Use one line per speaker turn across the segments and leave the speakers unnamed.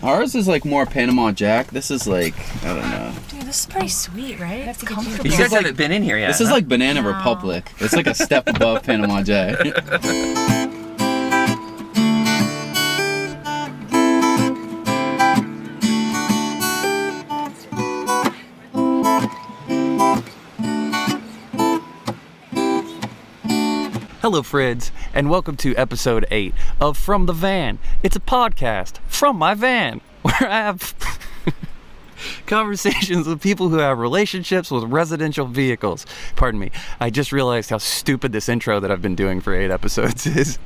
Ours is like more Panama Jack. This is like, I don't know.
Dude, this is pretty sweet, right? It's comfortable.
You guys haven't been in here yet.
This is like Banana Republic. It's like a step above Panama Jack.
Hello, friends, and welcome to episode 8 of From the Van. It's a podcast from my van where I have conversations with people who have relationships with residential vehicles. Pardon me, I just realized how stupid this intro that I've been doing for 8 episodes is.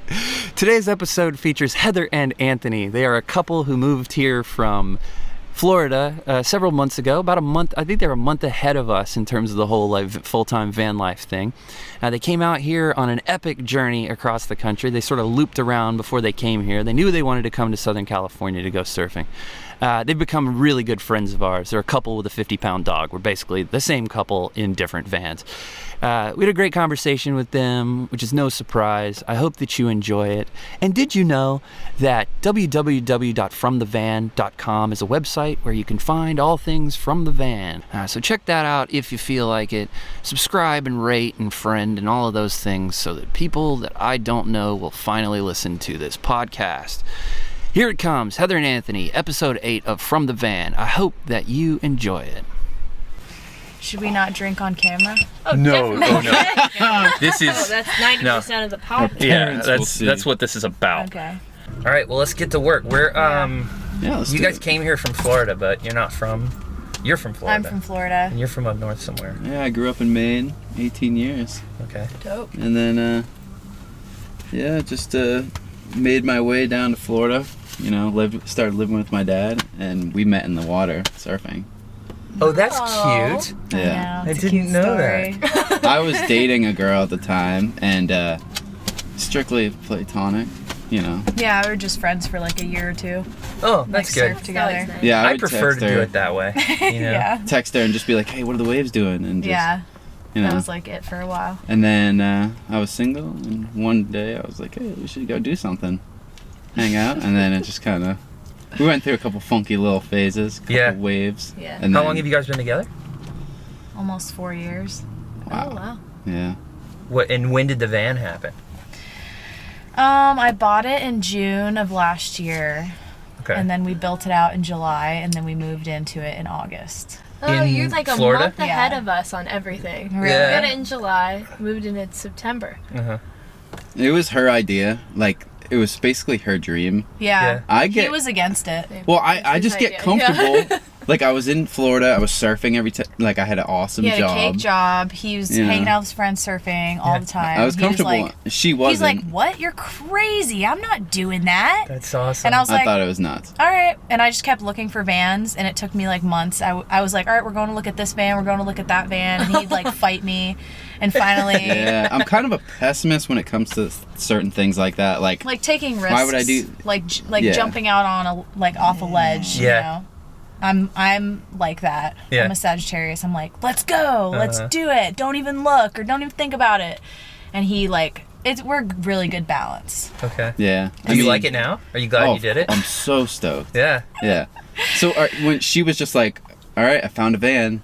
Today's episode features Heather and Anthony. They are a couple who moved here from Florida several months ago, about a month. I think they're a month ahead of us in terms of the whole like full-time van life thing. They came out here on an epic journey across the country. They sort of looped around before they came here. They knew they wanted to come to Southern California to go surfing. They've become really good friends of ours. They're a couple with a 50-pound dog. We're basically the same couple in different vans. We had a great conversation with them, which is no surprise. I hope that you enjoy it. And did you know that www.fromthevan.com is a website where you can find all things from the van? So check that out if you feel like it. Subscribe and rate and friend and all of those things so that people that I don't know will finally listen to this podcast. Here it comes, Heather and Anthony, episode 8 of From the Van. I hope that you enjoy it.
Should we not drink on camera?
Oh, no. This is
that's 90% of the podcast.
Yeah, that's what this is about.
Okay.
All right, well, let's get to work. We're
Let's
you
do
guys
it.
came here from Florida, but you're from Florida.
I'm from Florida.
And you're from up north somewhere.
Yeah, I grew up in Maine, 18 years.
Okay.
Dope.
And then, just made my way down to Florida. You know, started living with my dad, and we met in the water surfing.
Oh, that's cute.
Yeah.
I
didn't know that.
I was dating a girl at the time, and strictly platonic, you know.
Yeah, we were just friends for like a year or two.
Oh, that's good.
Surf together.
Nice.
Yeah,
I
would
prefer to
text
do
her,
it that way. You know?
Yeah.
Text her and just be like, "Hey, what are the waves doing?" And just,
Yeah.
you know.
That was like it for a while.
And then I was single, and one day I was like, "Hey, we should go do something, hang out." And then it just kind of, we went through a couple funky little phases, couple waves.
Yeah.
And
How
then,
long have you guys been together?
Almost 4 years.
Wow.
Oh, wow.
Yeah.
And when did the van happen?
I bought it in June of last year.
Okay.
And then we built it out in July, and then we moved into it in August.
Oh,
In
you're like a
Florida?
month ahead
Yeah.
of us on everything.
Really?
We
Yeah.
got it in July, moved in September.
Uh-huh.
It was her idea. Like, it was basically her dream.
Yeah.
I
He was against it.
Well, I just get
idea.
comfortable.
Yeah.
Like, I was in Florida. I was surfing every time. Like, I had an awesome
He had
job.
a cake job. He was
Yeah.
hanging out with his friends surfing all the time.
I was
He
comfortable.
like,
She wasn't.
he's like, "What? You're crazy. I'm not doing that."
That's awesome.
And I was
I
like,
thought it was nuts.
all right. And I just kept looking for vans, and it took me like months. I was like, all right, we're going to look at this van. We're going to look at that van. And he'd like fight me. And finally,
Yeah, I'm kind of a pessimist when it comes to certain things like that. Like
taking risks.
Why would I do-
like
Yeah.
jumping out on off a ledge?
Yeah.
You know? I'm like that.
Yeah.
I'm a Sagittarius. I'm like, let's go. Let's
Uh-huh.
do it. Don't even look or don't even think about it. And he we're really good balance.
Okay.
yeah.
Do you like it now? Are you glad you did it?
I'm so stoked.
Yeah.
Yeah. So when she was just like, "All right, I found a van.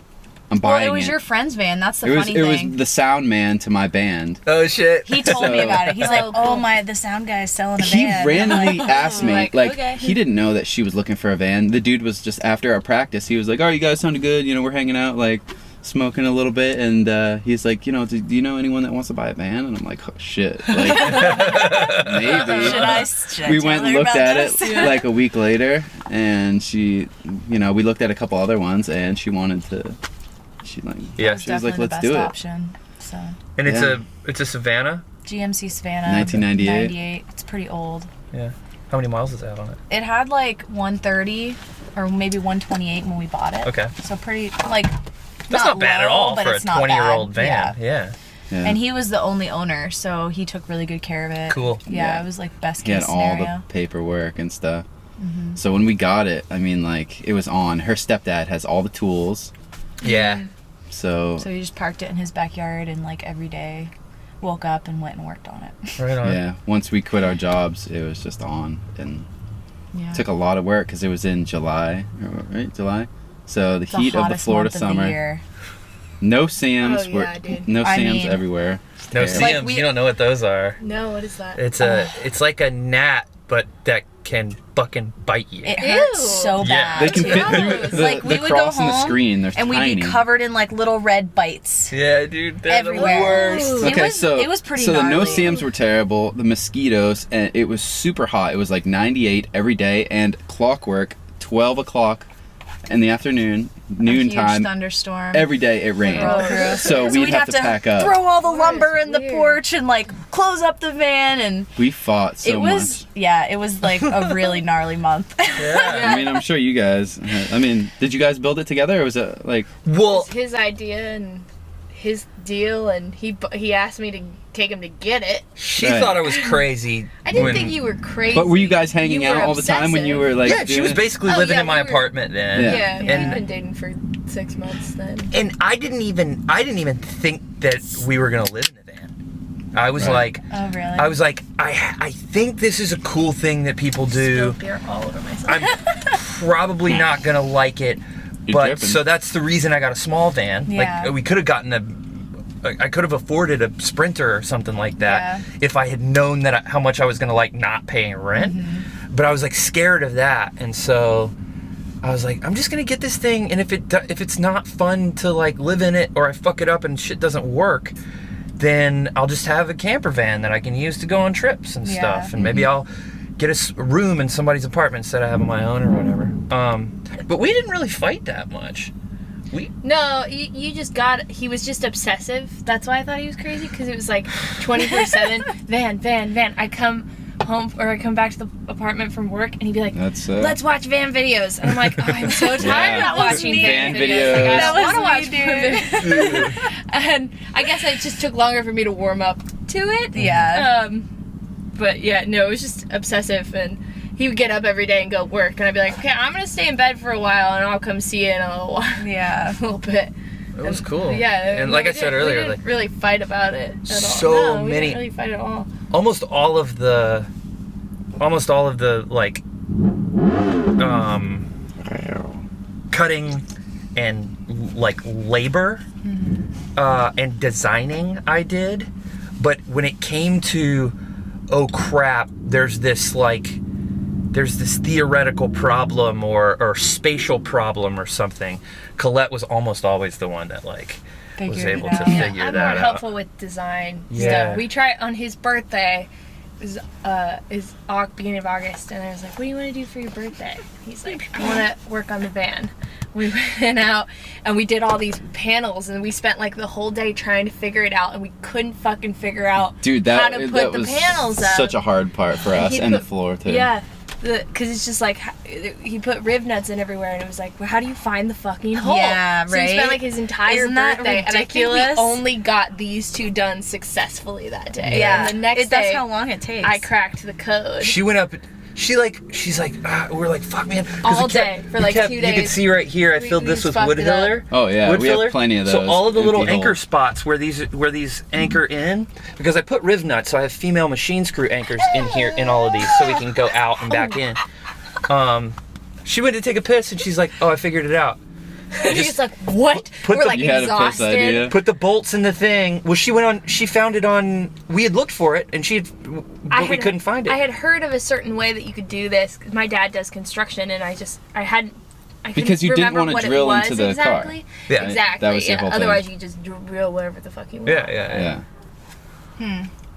I'm
Well,
buying
it was your friend's van. That's the funny
it
thing.
was the sound man to my band.
Oh, shit.
He told me
So-
about it. He's like,
Oh,
"Oh
cool.
my, the sound guy is selling a
He
van."
randomly asked me,
like,
like,
okay.
he didn't know that she was looking for a van. The dude was just after our practice. He was like, "Oh, you guys sounded good. You know, we're hanging out, like, smoking a little bit." And he's like, "You know, do you know anyone that wants to buy a van?" And I'm like, "Oh shit, like, maybe."
Should I
We
tell
went and
her
looked
about
at
this?
it like a week later, and she, you know, we looked at a couple other ones, and she wanted to. She like,
Yeah.
she was like,
Definitely
"Let's
the best
do it."
option. So
And
Yeah.
it's a Savannah?
GMC Savannah,
1998.
98. It's pretty old.
Yeah. How many miles does it have on it?
It had like 130 or maybe 128 when we bought it.
Okay.
So pretty like.
That's not bad at
low,
all
but
for a
it's not
20-year-old
bad.
van. Yeah.
Yeah.
And he was the only owner, so he took really good care of it.
Cool.
Yeah,
Yeah.
it was like best
He had
case
all
scenario.
the paperwork and stuff. So when we got it, I mean, like, it was on. Her stepdad has all the tools.
Yeah.
So,
So he just parked it in his backyard and like every day woke up and went and worked on it.
Right on.
yeah, once we quit our jobs, it was just on. And
Yeah.
Took a lot of work because it was in July, right? July. So the
It's
heat of the
hottest
Florida
month of the
summer.
year.
No Sams.
Oh, yeah, dude.
No
I
Sams
mean-
everywhere.
No
Terrible.
Sams.
Like we-
You don't know what those are.
No, what is that?
It's like a gnat, but that can fucking bite you.
It hurts
Ew.
so
Yeah.
bad.
They can
too.
fit through
Gross.
the,
Like,
the
we would go
cross in the
home,
screen. They're
and we'd
tiny.
be covered in like little red bites.
Yeah, dude, they're
Everywhere.
the worst.
It
Okay,
was-
so
it was pretty
So the no
gnarly.
Sams were terrible. The mosquitoes, and it was super hot. It was like 98 every day, and clockwork, 12 o'clock in the afternoon, noon
Huge
time.
thunderstorm.
Every day it rained.
Road crew.
So we'd have to pack up.
Throw all the
That
lumber
is
in the
weird.
porch and like close up the van, and
We fought so
it was it was like a really gnarly month.
Yeah.
I mean, I'm sure you guys. I mean, did you guys build it together, or was it like?
Well,
It's his idea and his deal, and he asked me to take him to get it.
she
Right.
thought I was crazy.
I didn't
when-
think you were crazy.
But were you guys hanging
You were
out all the time when you
obsessive.
were like?
Yeah, she was
doing it?
basically
Oh,
living
yeah,
in my
we were-
apartment then.
Yeah.
Yeah,
Yeah.
we've been dating for 6 months then.
And I didn't even think that we were gonna live in a van. I was
Right.
like,
Oh really?
I think this is a cool thing that people do.
Spilled beer all over myself.
I'm probably not gonna like it,
You're
but
dripping.
so that's the reason I got a small van.
Yeah.
Like we could have gotten I could have afforded a Sprinter or something like that
Yeah.
if I had known that how much I was gonna like not paying rent.
Mm-hmm.
But I was like scared of that, and so I was like, I'm just gonna get this thing, and if it's not fun to like live in it, or I fuck it up and shit doesn't work, then I'll just have a camper van that I can use to go on trips and
Yeah.
stuff, and maybe I'll get a room in somebody's apartment instead of having my own or whatever. But we didn't really fight that much.
No, you just got. He was just obsessive. That's why I thought he was crazy, because it was like 24/7 van. I come home or I come back to the apartment from work, and he'd be like,
That's
"Let's watch van videos." And I'm like, "Oh, I'm so tired
Yeah.
of watching
Van
van videos.
videos.
Like, I
That
don't
was
want to
me,
watch van videos." And I guess it just took longer for me to warm up to it.
Yeah.
But yeah, no, it was just obsessive, and he would get up every day and go work, and I'd be like, "Okay, I'm gonna stay in bed for a while, and I'll come see you in a little while."
Yeah.
A little bit.
It was cool.
Yeah,
and
no,
like
we
I said
didn't-
earlier,
we didn't
like
really fight about it at all.
So
No, we
many-
didn't really fight at all.
almost all of the like cutting and like labor and designing I did, but when it came to oh crap, there's this theoretical problem or spatial problem or something, Colette was almost always the one that like was
Figured it
able to
out.
figure
I'm
that
more
out.
helpful with design
Yeah.
stuff. We tried on his birthday. Is beginning of August, and I was like, "What do you want to do for your birthday?" He's like, "I want to work on the van." We went out and we did all these panels, and we spent like the whole day trying to figure it out, and we couldn't fucking figure out
Dude,
how
that
to put
that
the
was
panels up.
such a hard part for us,
He
and the
put-
floor too.
Yeah, because it's just like he put rib nuts in everywhere, and it was like, well, how do you find the fucking hole?
Yeah,
So he
right?
spent like his entire
Isn't that
birthday, and I think we
ridiculous?
only got these two done successfully that day.
Yeah.
and the next
That's
day,
how long it takes.
I cracked the code.
She went up. She's like, we're like, fuck, man. 'Cause
All
we kept-
day, for
we
like
kept-
2
You can
days.
see right here, I
We-
filled
we
this with
fucked
wood
it up.
filler.
Oh yeah,
Wood
we
filler.
have plenty of those.
So all of the little
empty
anchor
holes.
spots where these anchor in, because I put riv nuts, so I have female machine screw anchors in here in all of these, so we can go out and back in. She went to take a piss, and she's like, "Oh, I figured it out."
He's like, what?
put
We're
the-
like
You had a piss
exhausted.
idea.
Put the bolts in the thing. Well, she found it on. We had looked for it, and but we couldn't find it.
I had heard of a certain way that you could do this, 'cause my dad does construction, and I couldn't
Because you didn't
remember
wanna
what it
drill into
was
the car.
exactly.
Yeah,
exactly.
that was the
yeah.
whole thing.
Otherwise, you could just drill whatever the fuck you want.
yeah.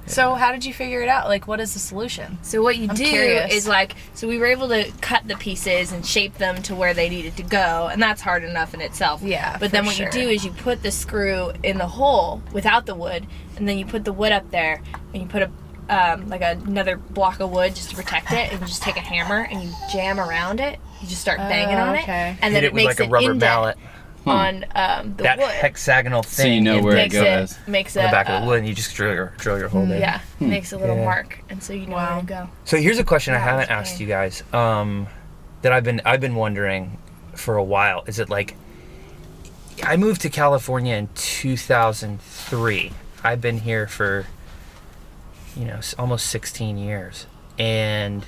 So how did you figure it out? Like, what is the solution?
So what you
I'm
do
curious.
is like, so we were able to cut the pieces and shape them to where they needed to go, and that's hard enough in itself.
Yeah,
But then
for
what
sure.
you do is you put the screw in the hole without the wood, and then you put the wood up there, and you put like another block of wood just to protect it, and you just take a hammer and you jam around it. You just start banging on
okay.
it, and then
Hit
it
it with
makes
like a rubber
indent
mallet.
on the
That
wood.
hexagonal
So
thing.
you know
in
where it
makes
goes.
makes
on
a
the back of the wood, and you just drill your hole there.
Yeah, makes a little
Yeah.
mark, and so you know where to go.
So here's a question I
Yeah,
haven't
it's
asked
funny.
you guys, that I've been wondering for a while. Is it like I moved to California in 2003. I've been here for almost 16 years, and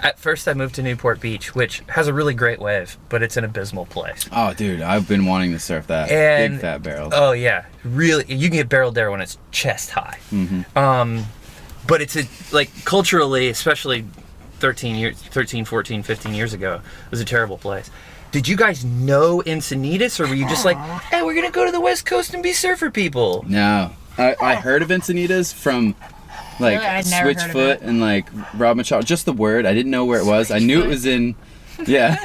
at first I moved to Newport Beach, which has a really great wave, but it's an abysmal place.
Oh, dude, I've been wanting to surf that.
And,
Big fat barrels.
Oh yeah, really, you can get barreled there when it's chest high. But it's like culturally, especially 13, 14, 15 years ago, it was a terrible place. Did you guys know Encinitas, or were you just like, hey, we're gonna go to the West Coast and be surfer people?
No, I heard of Encinitas from like
Really? I'd never heard of
Switchfoot
it.
and like Robin Shaw. Just the word. I didn't know where it was. I knew it was in. Yeah.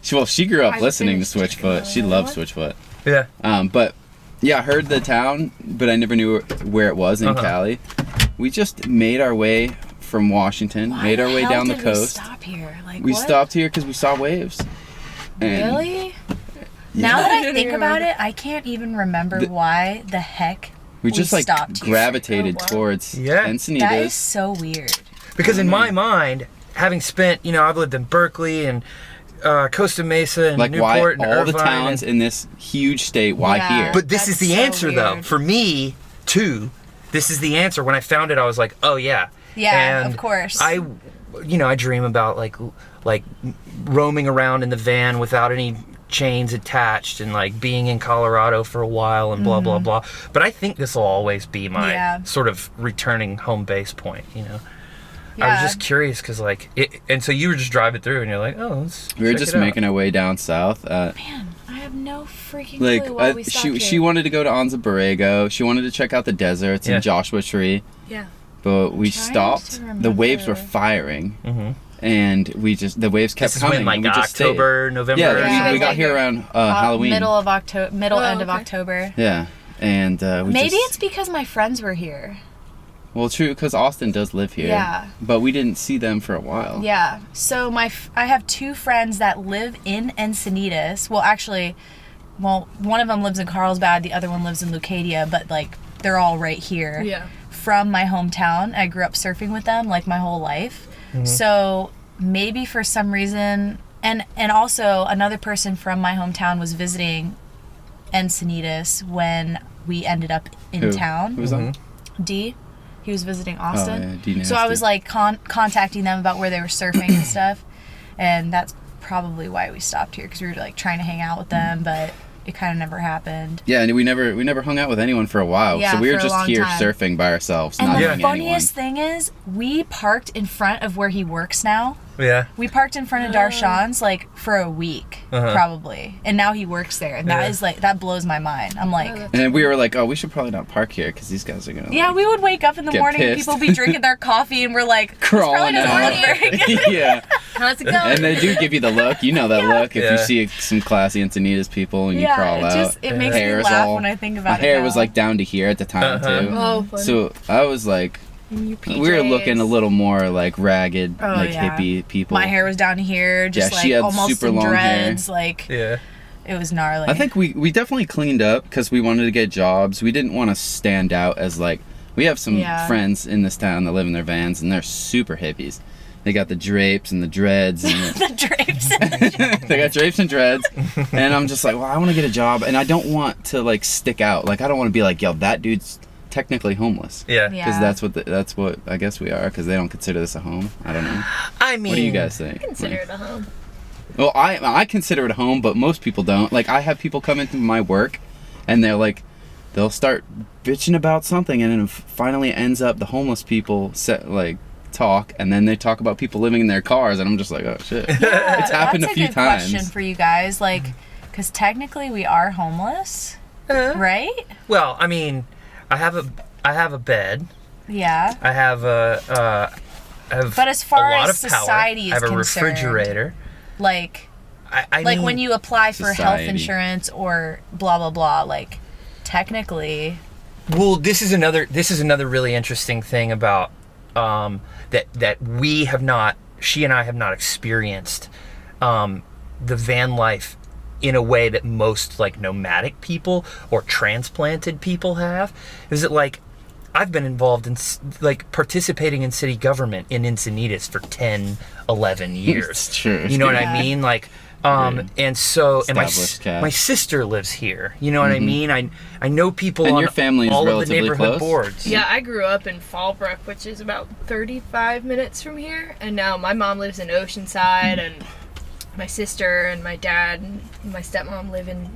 She grew up listening to Switchfoot. She loved Switchfoot.
Yeah.
But yeah, I heard the town, but I never knew where it was in Cali. We just made our way from Washington, made our way down the coast.
We stop here? Like,
We
what?
stopped here because we saw waves. And
Really? Now that I think about it, I can't even remember why the heck
we just like
stopped here.
gravitated
Oh, wow.
towards
Yeah.
Encinitas.
That is so weird.
Because in my mind, having spent, I've lived in Berkeley and Costa Mesa and
like why
Newport and
all the
Irvine
towns in this huge state, why
Yeah.
here?
But this
That's
is the
so
answer, though.
weird.
For me, too, this is the answer. When I found it, I was like, oh, yeah.
Yeah,
And
of course.
I dream about, like roaming around in the van without any chains attached and, like, being in Colorado for a while and blah, blah, blah. But I think this will always be my
Yeah.
sort of returning home base point, I was
Yeah.
just curious because, like, and so you were just driving through and you're like, oh,
we were just making our way down south.
Man, I have no freaking
Like
clue why we stopped here.
she wanted to go to Anza Borrego. She wanted to check out the deserts
Yeah.
and Joshua Tree.
Yeah.
But we
Trying
stopped.
to
The waves were
remember.
firing,
Mm-hmm.
and the waves kept
This is
coming.
when, like,
and we just stayed.
October, November.
Yeah,
or
Yeah,
we got
like
here around Halloween.
Middle of October, end of
okay.
October.
Yeah, and we
Maybe
just,
it's because my friends were here.
well, true, because Austin does live here.
Yeah.
But we didn't see them for a while.
Yeah. So I have two friends that live in Encinitas. Well, actually, one of them lives in Carlsbad, the other one lives in Leucadia, but like they're all right here.
Yeah.
From my hometown. I grew up surfing with them like my whole life. So maybe for some reason, and also another person from my hometown was visiting Encinitas when we ended up in
Who?
town.
Who was on?
D. He was visiting
Oh,
Austin.
yeah, D
So I
Nasty.
was like contacting them about where they were surfing and stuff. And that's probably why we stopped here, because we were like trying to hang out with them, but it kind of never happened.
Yeah, and we never hung out with anyone for a while.
Yeah,
so we
for
were
a
just
long
here
time.
surfing by ourselves,
And
not
the
knowing
funniest thing is, we parked in front of where he works now.
Yeah.
We parked in front of Darshan's like for a week,
Uh-huh.
probably, and now he works there, and that
Yeah.
is like, that blows my mind. I'm like,
And then we were like, oh, we should probably not park here because these guys are gonna.
yeah, we would wake up in the
Get
morning, and
pissed.
people be drinking their coffee, and we're like,
crawling
this probably
out.
doesn't look very good.
Yeah,
How's it going?
and they do give you the look. You know that look if
Yeah.
you see some classy Encinitas people and you crawl out.
it makes me
Hair's
laugh
all-
when I think
My
about it.
hair was
now.
like down to here at the time
Uh-huh.
too.
Oh, funny.
So I was like,
In your
we were looking a
PJs.
little more like ragged,
Oh,
like
yeah.
hippie people.
My hair was down here, just
Yeah,
like
she had
almost
super
in
long hair.
dreads. Like
Yeah.
it was gnarly.
I think we definitely cleaned up because we wanted to get jobs. We didn't want to stand out as like, we have some
Yeah.
friends in this town that live in their vans and they're super hippies. They got the drapes and the dreads and
the drapes.
they got drapes and dreads. And I'm just like, well, I want to get a job and I don't want to like stick out. Like I don't want to be like, yo, that dude's technically homeless.
Yeah.
Yeah.
Because that's what I guess we are because they don't consider this a home. I don't know.
I mean,
What do you guys think?
Consider
Like-
it a home.
Well, I consider it a home, but most people don't. Like, I have people come into my work, and they're like, they'll start bitching about something, and then it finally ends up the homeless people talk, and then they talk about people living in their cars, and I'm just like, oh shit, it's happened a
That's
few
good
times.
question for you guys, like, because technically we are homeless, right?
Well, I mean, I have a bed.
Yeah.
I have I have
But as far
a lot
as
of power.
society is
I have a
concerned,
refrigerator.
Like
I
like
mean,
when you apply for health
Society.
insurance or blah blah blah, like technically,
Well, this is another really interesting thing about that we have not, she and I have not experienced the van life in a way that most like nomadic people or transplanted people have. Is it like I've been involved in like participating in city government in Encinitas for 10, 11 years.
True.
You know what I mean? Like, and so, and
Established cat.
my sister lives here. You know what I mean? I know people
And
on
your family is
all of the
relatively
neighborhood
close?
boards.
Yeah, I grew up in Fallbrook, which is about 35 minutes from here, and now my mom lives in Oceanside, and my sister and my dad and my stepmom live in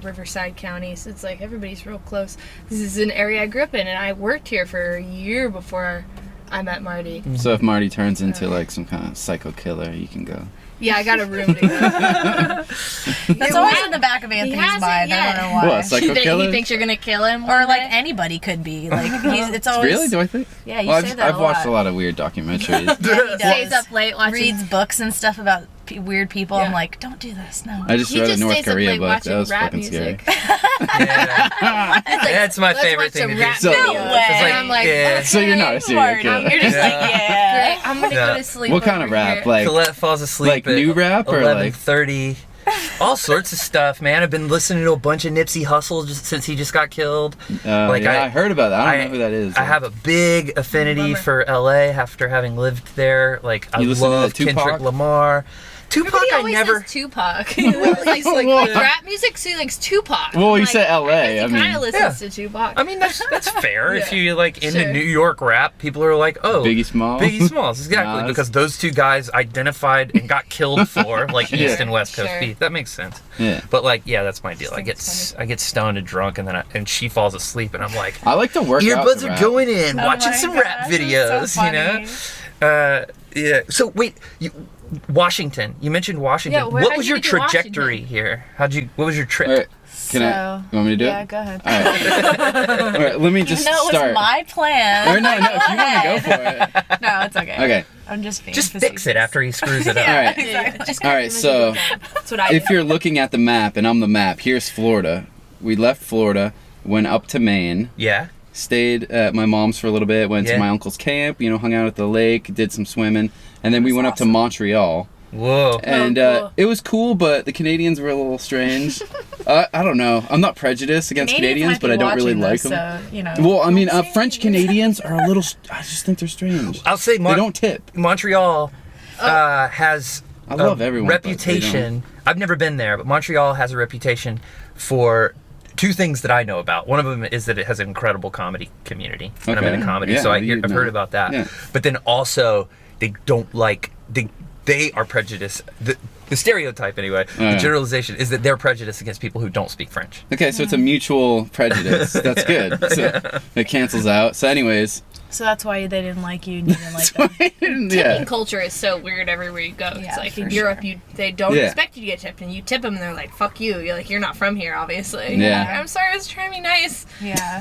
Riverside County, so it's like everybody's real close. This is an area I grew up in, and I worked here for a year before I met Marty.
So if Marty turns into like some kind of psycho killer, you can go.
Yeah, I got a room to go.
That's always in the back of Anthony's
hasn't
mind. I
yet.
don't know why.
What, psycho
He
killer?
thinks you're gonna kill him,
Or
one
like
day?
anybody could be. Like it's always
Really? Do I think?
Yeah, you
Well,
say
I've,
that
I've
a
watched
lot.
a lot of weird documentaries.
Yeah, he
Stays
does.
up late watching.
Reads books and stuff about weird people.
Yeah.
I'm like, don't do this. No.
I just
He
read
just
a North
stays up
Korea
late
book.
watching
That was
rap
fucking
music.
scary.
Yeah. That's my
Let's
favorite
watch
thing
some
to do.
rap
So-
videos.
No way.
It's like,
And I'm like,
yeah.
So you're not a serial
Marty,
killer.
You're just like, yeah.
Great, I'm gonna
Yeah.
go to sleep.
What kind of
over
rap?
here.
Like
Colette falls asleep
like
at
new rap or like
11:30. All sorts of stuff, man. I've been listening to a bunch of Nipsey Hussle just since he just got killed. Like
yeah, I heard about that. I don't know who that is.
I have a big affinity
Bummer.
for LA after having lived there. Like I
You listen to
love
that Tupac?
Kendrick Lamar. Tupac,
Everybody
I
always
never.
says Tupac. He likes like
What?
rap music, so he likes Tupac.
Well,
I'm
he
like,
said LA,
I guess he
I
kind
mean-
of listens
Yeah.
to Tupac.
I mean, that's fair. If
Yeah.
you like into
Sure.
New York rap, people are like, oh,
Biggie Smalls?
Biggie Smalls, exactly,
Nas.
because those two guys identified and got killed for like
Yeah.
East and West Coast
Sure.
beef. That makes sense.
Yeah.
But like, yeah, that's my deal. I
think
get
it's
I get stoned and drunk, and then and she falls asleep, and I'm like,
I like to work out
earbuds
to
are
rap.
going in,
Oh
watching
my
some
gosh,
rap
that's
videos,
so
you know. Yeah. So wait, Washington. You mentioned Washington.
Yeah, where-
what
how'd
was
you
your
get to
trajectory
Washington?
here? What was your trip?
All right. Can I?
So,
You want me to do
yeah,
it?
go ahead.
All right. All right. Let me just
Even though it was
start.
my plan.
Or no, if you want to go for it.
No, it's okay.
Okay.
I'm just being
Just fix
facetious.
it after he screws it up.
Yeah,
All right.
exactly.
Just
All right, so
that's what I do.
if you're looking at the map and I'm the map, here's Florida. We left Florida, went up to Maine,
Yeah.
stayed at my mom's for a little bit, went
Yeah.
to my uncle's camp, hung out at the lake, did some swimming, and then we
That's
went up to
awesome.
Montreal.
Whoa.
And
cool.
it was cool, but the Canadians were a little strange. I don't know. I'm not prejudiced against Canadians,
might
but
be
I don't really
watching
like
this,
them.
So, you know.
Well, I mean, French Canadians are a little. I just think they're strange.
I'll say
They don't tip.
Montreal has
I love
a
everyone, but they
reputation. I've never been there, but Montreal has a reputation for two things that I know about. One of them is that it has an incredible comedy community, and I'm
Okay.
into comedy,
Yeah,
so
you
I've
know.
heard about that.
Yeah.
But then also, they don't like they are prejudiced. The stereotype, anyway,
Oh, yeah.
the generalization is that they're prejudiced against people who don't speak French.
Okay, so it's a mutual prejudice. That's good. So it cancels out. So, anyways,
So that's why they didn't like you and you didn't like them.
Tipping
yeah.
culture is so weird everywhere you go.
Yeah,
It's like
for
in Europe,
sure.
they don't
Yeah.
expect you to get tipped, and you tip them, and they're like, "Fuck you." You're like, "You're not from here, obviously."
Yeah.
Like, I'm sorry, I was trying to be nice.
Yeah.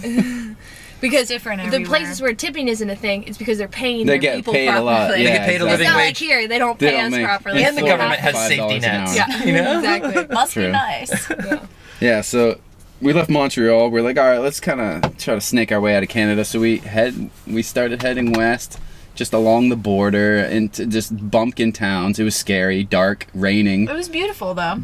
Because
different
the
everywhere.
places where tipping isn't a thing, it's because they're paying
They
their
get
people
paid a lot.
properly.
Yeah,
They get paid a
It's
living
not
wage.
like here, they don't
They
pay
don't
us
make-
properly.
And the
Florida,
government has
$5
safety
an
nets.
hour.
Yeah,
You know?
exactly.
Must
True.
be nice.
Yeah.
Yeah, so we left Montreal. We're like, all right, let's kind of try to snake our way out of Canada. So we started heading west, just along the border, into just bumpkin towns. It was scary, dark, raining.
It was beautiful though.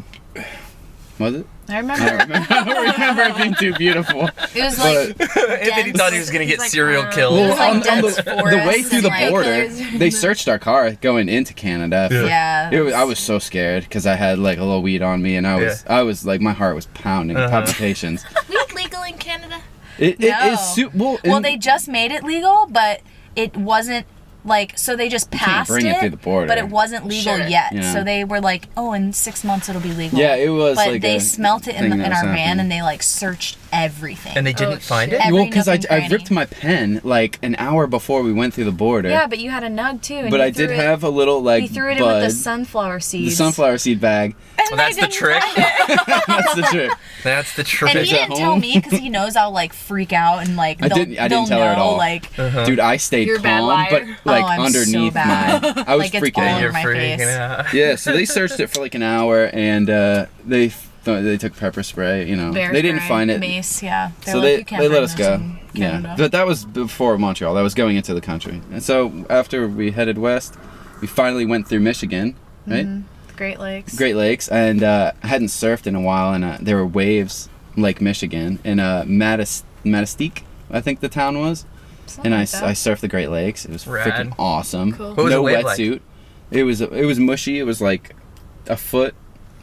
Was it?
I
I
remember.
don't remember. I don't remember it being too beautiful.
It was like
Anthony thought he was going to get serial killed.
It was like
on
dense
the way
forests
through
and,
the
like,
border,
colors.
they searched our car going into Canada.
Yeah.
I was so scared because I had like a little weed on me, and I was like, my heart was pounding, palpitations.
Weed legal in Canada?
It
No.
is well.
Well, they just made it legal, but it wasn't like so they just passed
bring it through the border.
but it wasn't legal
Sure.
yet.
Yeah.
So they were like, "Oh, in 6 months it'll be legal."
Yeah, it was
But
like
they
a
smelt it in
thing that
our
was
van,
happening.
and they like searched everything.
And they didn't
Oh,
find
shit.
it?
Every
Well, because
nook and
I
cranny.
ripped my pen like an hour before we went through the border.
Yeah, but you had a nug too. And
but
you
I did
threw it-
have a little like
You threw it
bud,
in with the sunflower seeds.
the sunflower seed bag.
And
Well, that's
they
the
didn't
trick.
find it.
That's the trick.
That's the trick.
And he
at
didn't tell
home.
me because he knows I'll like freak out and like
I
they'll-
didn't
they'll
tell her at
know,
all.
Like
Dude, I stayed
You're a bad
calm,
liar.
but like
I'm so
underneath
bad.
I was
Like, it's
freaking
all
out.
You're
over my
freaking
face.
out.
Yeah, so they searched it for like an hour, and they took pepper spray.
bear
they didn't
spray,
find it.
Mace, yeah. They're
So
like, "You can't
they let
bring
us
this
go.
in
Yeah,
Canada."
but that was before Montreal. That was going into the country. And so after we headed west, we finally went through Michigan, right?
Great Lakes.
Great Lakes, and I hadn't surfed in a while, and there were waves, Lake Michigan, in Matistique, I think the town was.
Something
and
like that.
I surfed the Great Lakes. It was
Rad.
freaking awesome.
Cool.
What was
No
the wave like?
wetsuit. It was mushy. It was like a foot,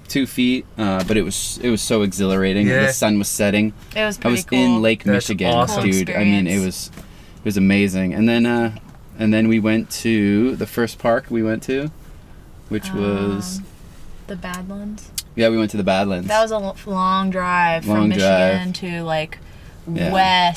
2 feet, but it was so exhilarating.
Yeah.
The sun was setting.
It was
I
pretty
was
cool.
in Lake
That's
Michigan,
awesome.
Cool
dude. I mean, it was amazing. And then we went to the first park we went to, which was
The Badlands.
we went to the Badlands.
That was a long drive from
Long
Michigan
drive.
to like
Yeah.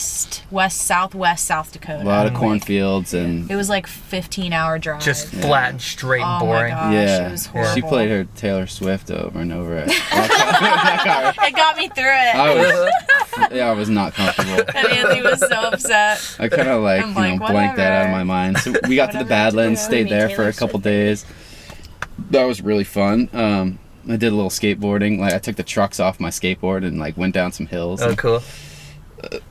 southwest South Dakota.
a lot of
Like,
cornfields and
It was like 15-hour drive.
Just flat and straight and
Oh
boring.
my gosh,
yeah,
it was horrible.
she played her Taylor Swift over and over. That car.
It got me through it.
I was not comfortable.
And Anthony was so upset.
I kind of
I'm like,
blanked that out of
whatever.
my mind. So we got to the
Whatever
Badlands,
to do.
stayed
Me,
there for
Taylor
a couple
Swift.
days. That was really fun. I did a little skateboarding. Like I took the trucks off my skateboard and like went down some hills.
Oh, cool.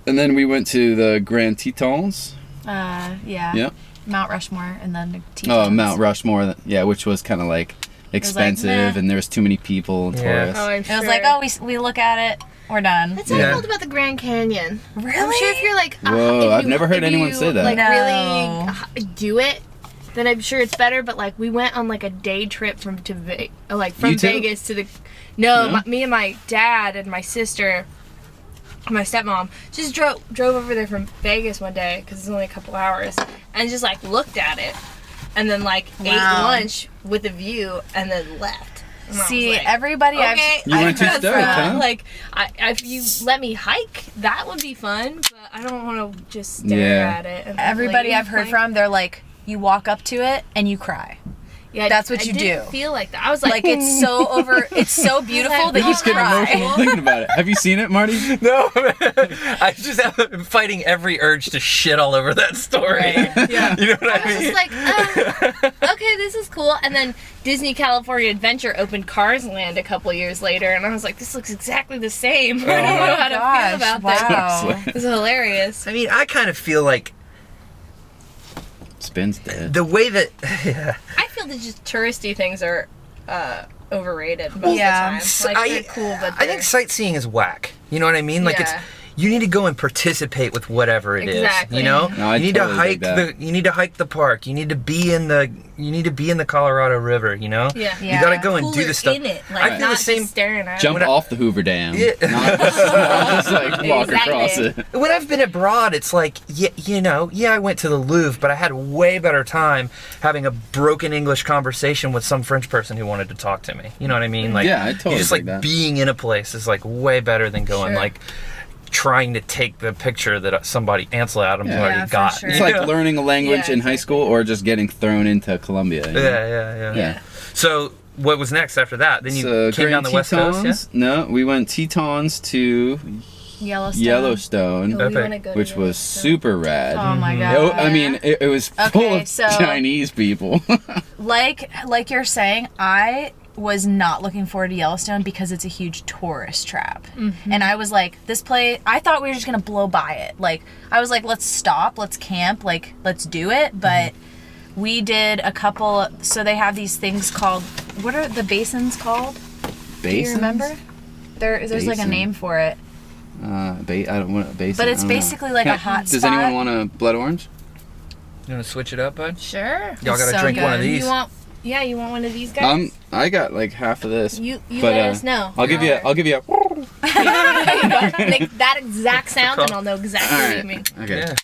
And then we went to the Grand Tetons.
Yeah.
Yep.
Mount Rushmore and then the Tetons.
Oh, Mount Rushmore. Yeah, which was kind of like expensive,
meh.
and there was too many people and
Yeah.
tourists.
Oh, I'm
It
sure.
was like, oh, we look at it, we're done.
That's how I
Yeah.
felt about the Grand Canyon.
Really?
I'm sure if you're like,
Whoa,
if
I've
you-
never heard
if
anyone
you,
say that.
Like
No.
really do it, then I'm sure it's better. But like we went on like a day trip from
You too?
Vegas to the. No,
Yeah?
me and my dad and my sister, my stepmom, just drove over there from Vegas one day because it's only a couple hours, and just like looked at it, and then like ate
Wow.
lunch with a view, and then left. And I was
See,
like,
everybody
okay,
You weren't too
I've
stoked,
heard
huh?
Like, if you let me hike, that would be fun, but I don't want to just stare
Yeah.
at it. And
Everybody
like,
I've heard from, they're like, you walk up to it and you cry.
yeah,
that's what
I
you
didn't
do.
Feel like that. I was like,
Like it's so beautiful that
I'm
you
just getting
cry.
emotional thinking about it. Have you seen it, Marty?
No, I just am fighting every urge to shit all over that story.
yeah.
You know what I
I was
mean?
just like, okay, this is cool. And then Disney California Adventure opened Cars Land a couple years later, and I was like, this looks exactly the same. I don't know how to feel about this.
Wow.
It's hilarious.
I mean, I kind of feel like
Spin's dead.
the way that yeah.
I feel that just touristy things are overrated most
Yeah.
of the time. Like, they're cool, but
I think sightseeing is whack. You know what I mean? Like
Yeah.
you need to go and participate with whatever it is.
Exactly.
You know?
No, I
you need
totally
to hike
dig that.
you need to hike the park. You need to be in the Colorado River, you know?
Yeah.
You gotta go and do
Cooler
the stuff.
in it, like
I feel
not
the same
just staring at
Jump
it.
off the Hoover Dam.
Yeah.
Not just like walk
Exactly.
across it.
When I've been abroad, it's like, I went to the Louvre, but I had a way better time having a broken English conversation with some French person who wanted to talk to me. You know what I mean? Like,
Yeah, I totally
just
dig
like
that.
being in a place is like way better than going
Sure.
like trying to take the picture that Ansel Adams
Yeah.
already
Yeah, for
got.
sure.
It's
you
like
know?
learning a language
Yeah,
in high
exactly.
school or just getting thrown into Columbia. you know?
Yeah.
Yeah.
So what was next after that? Then you
So,
came down
Grand
the West Coast, yeah?
Tetons? No, we went Tetons to
Yellowstone.
Yellowstone,
Oh, we
Epic.
wanna go to
which was
Yellowstone.
super rad.
Oh my
Mhm.
god.
I mean, it was full
Okay,
of
so-
Chinese people.
like you're saying, I was not looking forward to Yellowstone because it's a huge tourist trap. And I was like, this place, I thought we were just gonna blow by it. Like, I was like, let's stop, let's camp, like, let's do it. But we did a couple, so they have these things called, what are the basins called? Do you remember? There's like a
Basin.
name for it.
I don't want a basin.
But it's
I don't know.
basically like a hot
Does
spot.
anyone want a blood orange?
You want to switch it up, bud?
Sure.
Y'all gotta
so
drink one of
good.
these.
You want one of these guys?
I got like half of this.
You
but,
let us know.
I'll give you a
Make that exact sound, and I'll know exactly what you mean.
Okay.
Yeah.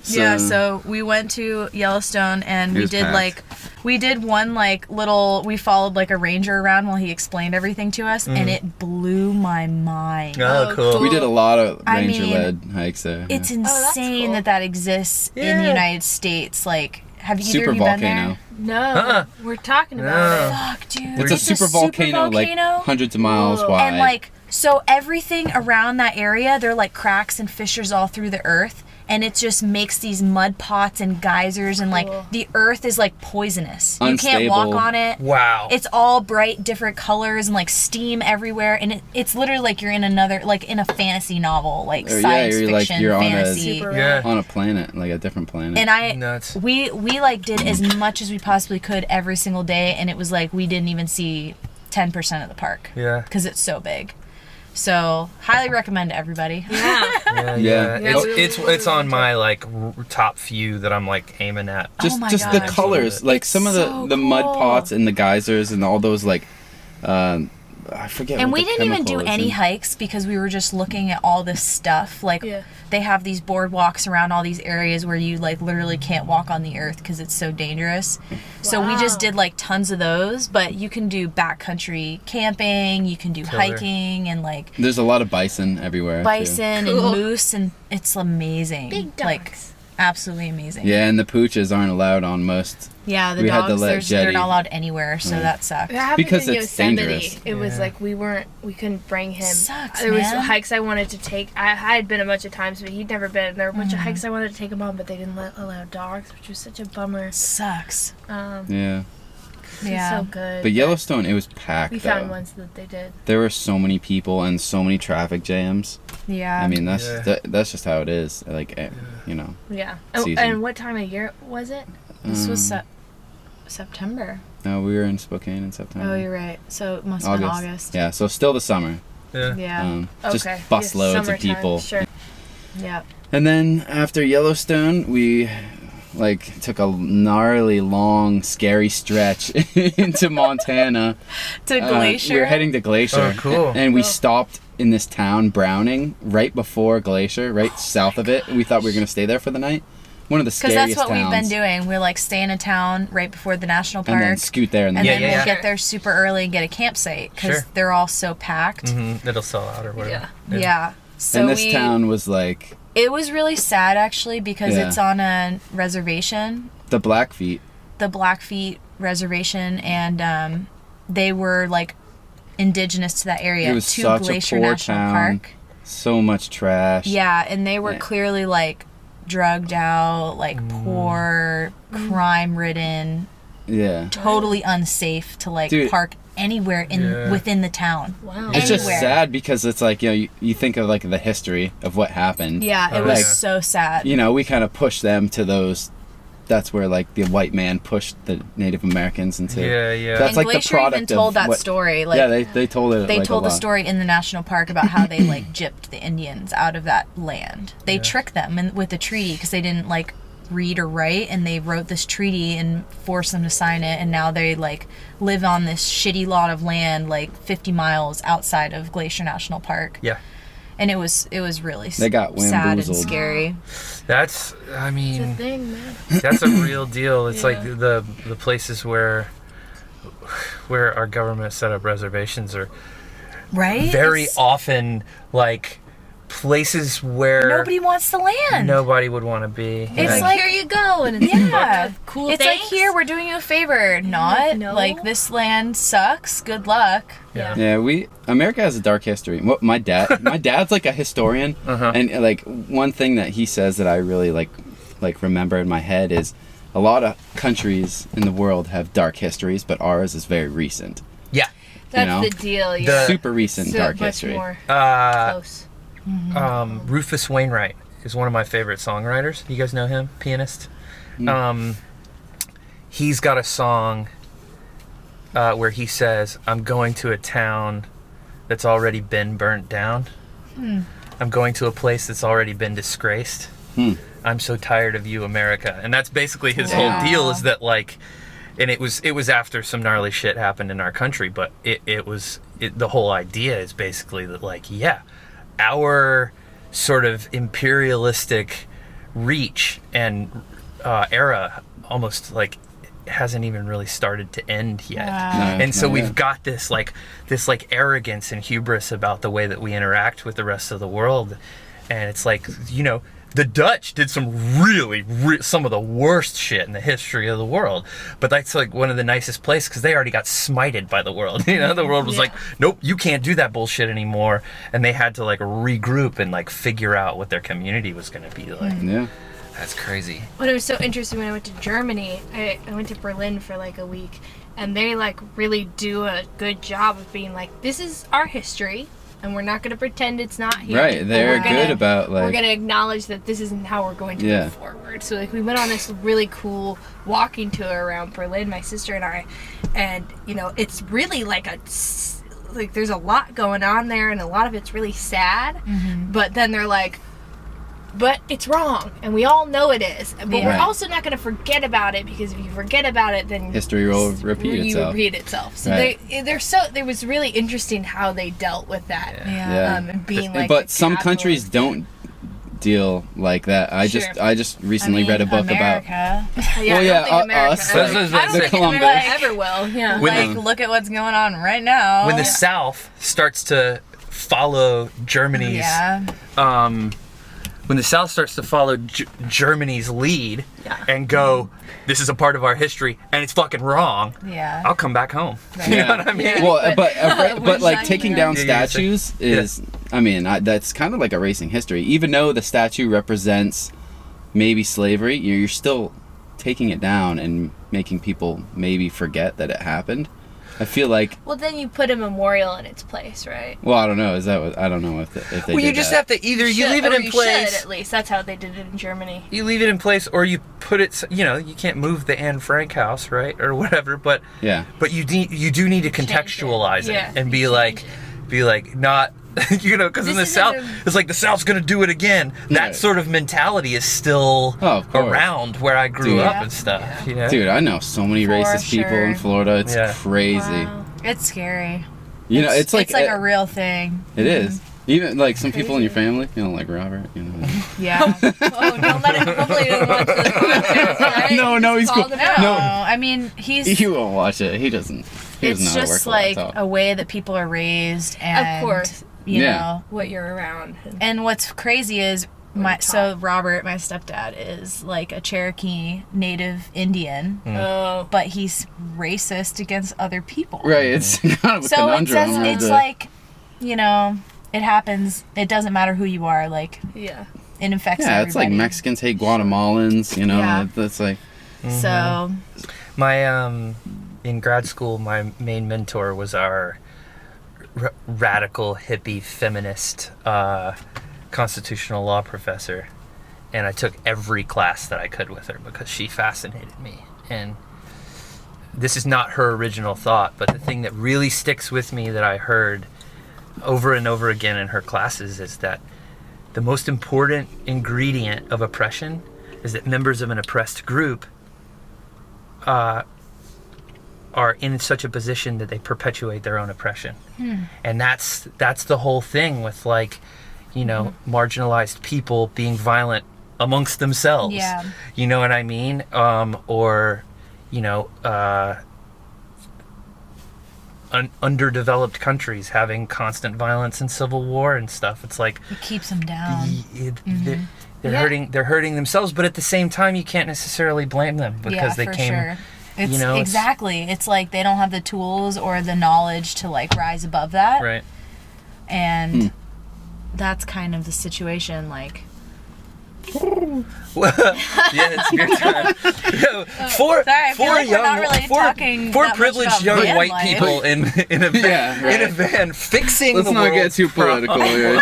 Yeah, so we went to Yellowstone and
It
we
was
did
packed.
we did one like little, we followed like a ranger around while he explained everything to us and it blew my mind.
Oh,
Oh,
cool.
cool.
We did a lot of
I mean,
ranger-led hikes there.
It's
yeah.
that's
insane
cool.
that exists in the
Yeah.
United States. Like, have either
Super
of you been
volcano.
No,
Uh-uh.
we're talking about
No.
it.
there? Fuck, dude.
It's a super volcano, like hundreds of miles
Whoa.
wide.
And like, so everything around that area, they're like cracks and fissures all through the earth. And it just makes these mud pots and geysers and like
Cool.
the earth is like poisonous. You can't walk
Unstable.
on it.
Wow.
It's all bright, different colors and like steam everywhere, and it's literally like you're in another, like in a fantasy novel, like
Or, yeah,
science
you're like-
fiction,
you're on a-
fantasy.
Super
Yeah.
on a planet, like a different planet.
And
Nuts.
we like did as much as we possibly could every single day, and it was like we didn't even see 10% of the park
Yeah.
because it's so big. So highly recommend to everybody.
Yeah.
Yeah.
It's on my like top few that I'm like aiming at.
Just
my
just the
gosh.
colors, like some of
so
the mud
cool.
pots and the geysers and all those like I forget.
And
what
we
the
didn't even
chemical
do
is
any
in-
hikes because we were just looking at all this stuff. Like
Yeah.
they have these boardwalks around all these areas where you like literally can't walk on the earth because it's so dangerous. So we just
Wow.
did like tons of those, but you can do backcountry camping, you can do
Killer.
hiking and like
There's a lot of bison everywhere. too.
bison
Cool.
and moose, and it's amazing.
Big dogs.
Like absolutely amazing.
Yeah, and the pooches aren't allowed on most.
Yeah, the
We had to
dogs,
let
they're
Jetty-
not allowed anywhere, so that sucked.
That happened
Because
in
it's
Yosemite.
dangerous.
It was
Yeah.
like we couldn't bring him.
Sucks,
there was
man.
hikes I wanted to take. I had been a bunch of times, but he'd never been. There were a bunch of
Mm-hmm.
hikes I wanted to take him on, but they didn't allow dogs, which was such a bummer.
Sucks.
Yeah,
Yeah.
So good.
but Yellowstone, it was packed.
we
though.
found ones that they did.
There were so many people and so many traffic jams.
Yeah.
I mean, that's
Yeah.
that's just how it is. Like, you know.
Yeah.
Season.
And what time of year was it?
this was
um,
September.
No, we were in Spokane in September.
Oh, you're right. So it must have been August.
Yeah, so still the summer.
Yeah.
Yeah.
Just
Okay.
bus
Yeah,
loads of
summertime,
people.
Sure.
Yeah.
And then after Yellowstone, we like took a gnarly, long, scary stretch into Montana.
To Glacier.
We were heading to Glacier.
Oh, cool.
And we
Cool.
stopped in this town, Browning, right before Glacier, right south of it. We thought we were going to stay there for the night. One of the
Because
scariest
that's what
towns.
we've been doing. We like stay in a town right before the national park.
And then scoot there. And
and
then
then
Yeah,
we'll
yeah.
get there super early and get a campsite because
Sure.
they're all so packed.
It'll sell out or whatever.
Yeah. So
and this town was like
it was really sad actually because
Yeah.
it's on a reservation,
the Blackfeet.
the Blackfeet Reservation, and they were like indigenous to that area.
It was
to
such
Glacier
a poor
National
town.
Park.
So much trash.
Yeah, and they were
Yeah.
clearly like drugged out, like poor, crime-ridden,
Yeah.
totally unsafe to like
Dude.
park anywhere
Yeah.
within the town.
Wow.
It's just
Anywhere.
sad because it's like, you know, you think of like the history of what happened.
Yeah, it
Oh,
was
yeah.
so sad.
You know, we kind of pushed them to those. That's where like the white man pushed the Native Americans into.
Yeah.
That's
And
like the
Glacier even
product
told
of
that
what-
story. Like,
Yeah, they told it.
they
like,
told
a
the
lot.
story in the national park about how they like gypped the Indians out of that land. They tricked them with the treaty because they didn't like read or write, and they wrote this treaty and forced them to sign it, and now they like live on this shitty lot of land like 50 miles outside of Glacier National Park.
Yeah.
And it was really
They got
sad and
wamboozled.
scary.
That's, I
It's a
mean,
thing, man.
that's a real deal. It's like
Yeah.
the places where our government set up reservations are
Right?
very
It's-
often like places where
nobody wants the land.
nobody would want to be.
It's
Like,
like-
here you go, and it's
Yeah.
cool.
It's like, here, we're doing you a favor. Not
no.
like this land sucks. Good luck.
Yeah.
Yeah, America has a dark history. What my dad's like a historian, and like one thing that he says that I really like remember in my head is a lot of countries in the world have dark histories, but ours is very recent.
Yeah.
That's
know,
the deal. Yeah.
Super recent
so
dark
much
history.
more
Uh,
close.
Rufus Wainwright is one of my favorite songwriters. You guys know him? Pianist. He's got a song where he says, "I'm going to a town that's already been burnt down. I'm going to a place that's already been disgraced. I'm so tired of you, America." And that's basically his whole deal, is that like, and it was after some gnarly shit happened in our country, but the whole idea is basically that like, yeah, our sort of imperialistic reach and era almost like hasn't even really started to end yet. And so we've got this arrogance and hubris about the way that we interact with the rest of the world. And it's like, you know, the Dutch did some some of the worst shit in the history of the world, but that's like one of the nicest places because they already got smited by the world. You know, the world was like, nope, you can't do that bullshit anymore, and they had to like regroup and like figure out what their community was going to be like.
Yeah.
That's crazy.
But it was so interesting when I went to Germany. I went to Berlin for like a week, and they like really do a good job of being like, this is our history, and we're not going to pretend it's not here.
Right,
And
they're
we're gonna-
good about, like-
we're going to acknowledge that this isn't how we're going to
Yeah.
move forward. So like we went on this really cool walking tour around Berlin, my sister and I, and you know it's really like like there's a lot going on there, and a lot of it's really sad. But then they're like, but it's wrong, and we all know it is. But we're also not going to forget about it, because if you forget about it, then
history will repeat
itself. So it was really interesting how they dealt with that. And being like,
but some countries don't deal like that. I just recently read a book about.
Yeah,
us.
I don't think America ever will. Yeah.
Look at what's going on right now.
When the South starts to follow Germany's when the South starts to follow Germany's lead and go, this is a part of our history and it's fucking wrong, I'll come back home. Right. You know what I mean?
Yeah. Well, but like taking down statues is, I mean, that's kind of like erasing history. Even though the statue represents maybe slavery, you're still taking it down and making people maybe forget that it happened. I feel like.
Well, then you put a memorial in its place, right?
Well, I don't know. Is that what? I don't know if they.
Well, you just have to either you leave it in place.
Should, at least that's how they did it in Germany.
You leave it in place, or you put it. You know, you can't move the Anne Frank house, right, or whatever. But But you do need to contextualize it and be like not. You know, because in the South, it's like the South's going to do it again. That sort of mentality is still around where I grew up and stuff. Yeah. You know?
Dude, I know so many racist people in Florida. It's crazy.
Wow. It's scary.
You know, it's like
a real thing.
It is. Even like some people in your family, you know, like Robert, you know.
Yeah.
Don't let him. Hopefully, he doesn't watch this podcast, right?
No, he's cool.
No, I mean,
he won't watch it. He doesn't.
It's just like a way that people are raised, and
of course.
You know
what you're around.
And what's crazy is Robert, my stepdad, is like a Cherokee Native Indian, but he's racist against other people.
Right, it's kind of a conundrum.
So it's like, you know, it happens. It doesn't matter who you are. Like, it infects everybody.
Yeah, it's like Mexicans hate Guatemalans. You know, that's like.
So.
My in grad school, my main mentor was our radical hippie feminist constitutional law professor, and I took every class that I could with her because she fascinated me. And this is not her original thought, but the thing that really sticks with me that I heard over and over again in her classes is that the most important ingredient of oppression is that members of an oppressed group are in such a position that they perpetuate their own oppression. And that's the whole thing with, like, you know, marginalized people being violent amongst themselves.
Yeah.
You know what I mean? Or, you know, underdeveloped countries having constant violence and civil war and stuff. It's like
it keeps them down.
They're hurting themselves, but at the same time, you can't necessarily blame them because they came.
Sure. It's,
you know,
exactly. It's like they don't have the tools or the knowledge to like rise above that.
Right.
And that's kind of the situation. Like.
It's your time. Four privileged young white people in a van fixing
Let's
the
not
world
get too political here.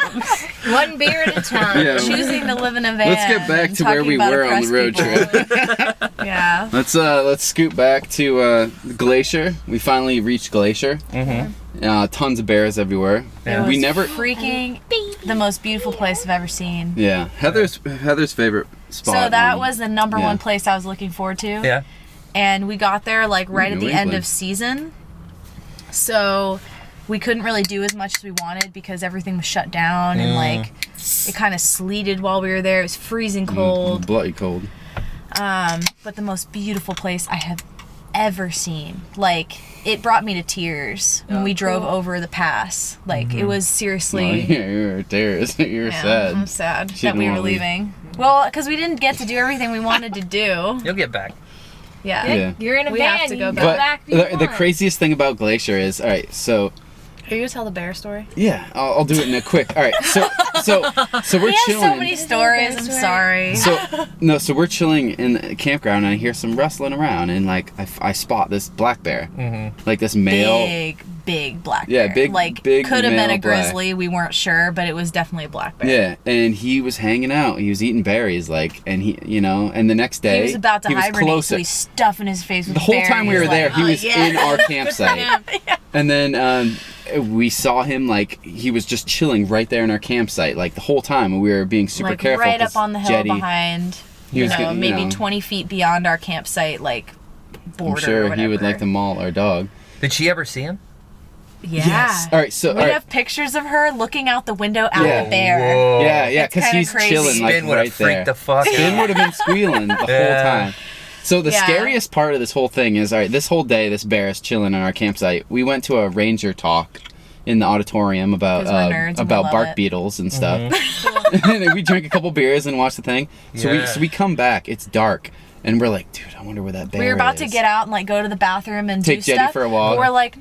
One beer at a time.
Choosing to live in a van.
Let's get back to where we were on the road trip.
Yeah.
Let's scoot back to Glacier. We finally reached Glacier. Tons of bears everywhere.
Yeah. We never freaking the most beautiful place I've ever seen.
Yeah. Heather's favorite spot.
So that was the number one place I was looking forward to.
Yeah.
And we got there like right at the end of season. So we couldn't really do as much as we wanted because everything was shut down and like it kind of sleeted while we were there. It was freezing cold.
Bloody cold.
But the most beautiful place I have ever seen. Like, it brought me to tears when we drove over the pass. Like, it was seriously...
you were tears. You were sad.
I'm sad that we were leaving. Well, because we didn't get to do everything we wanted to do.
You'll get back.
Yeah.
You're in a van.
Have to go back.
But the craziest thing about Glacier is, all right, so...
Are you going to tell the bear story?
Yeah, I'll do it in a quick... All right, so we're chilling.
So many stories. I'm sorry.
So we're chilling in the campground, and I hear some rustling around, and like I spot this black bear, like this male,
big black bear.
Yeah, big,
like
big.
Could have been a
black.
grizzly. We weren't sure, but it was definitely a black bear.
Yeah, and he was hanging out. He was eating berries, like, and he, you know, and the next day
he was about to hibernate,
closer.
so he's stuffing his face with
the whole
berries.
time we were there. He was in our campsite, and then. we saw him, like, he was just chilling right there in our campsite, like, the whole time, and we were being super
like
careful.
right up on the hill
Jetty,
behind,
He was gonna,
maybe 20 feet beyond our campsite, like, border
I'm
or
sure
whatever.
he would like to maul our dog.
Did she ever see him?
Yeah.
Yes. All right, so
We
all right.
have pictures of her looking out the window at
Yeah.
the bear.
Whoa.
Yeah,
It's
because
kinda
he's
crazy.
chilling like
Spin would
right
have freaked
there.
the fuck
Spin
out.
would have been squealing the whole
Yeah.
time. So the
Yeah.
scariest part of this whole thing is, all right, this whole day, this bear is chilling on our campsite. We went to a ranger talk in the auditorium about
'Cause we're nerds and we
about
love
bark
it.
beetles and stuff. And then we drank a couple beers and watched the thing.
Yeah.
So we come back. It's dark, and we're like, dude, I wonder where that bear is.
We were about to get out and like go to the bathroom and
Take
do
Jetty
stuff.
for a walk.
But we're like,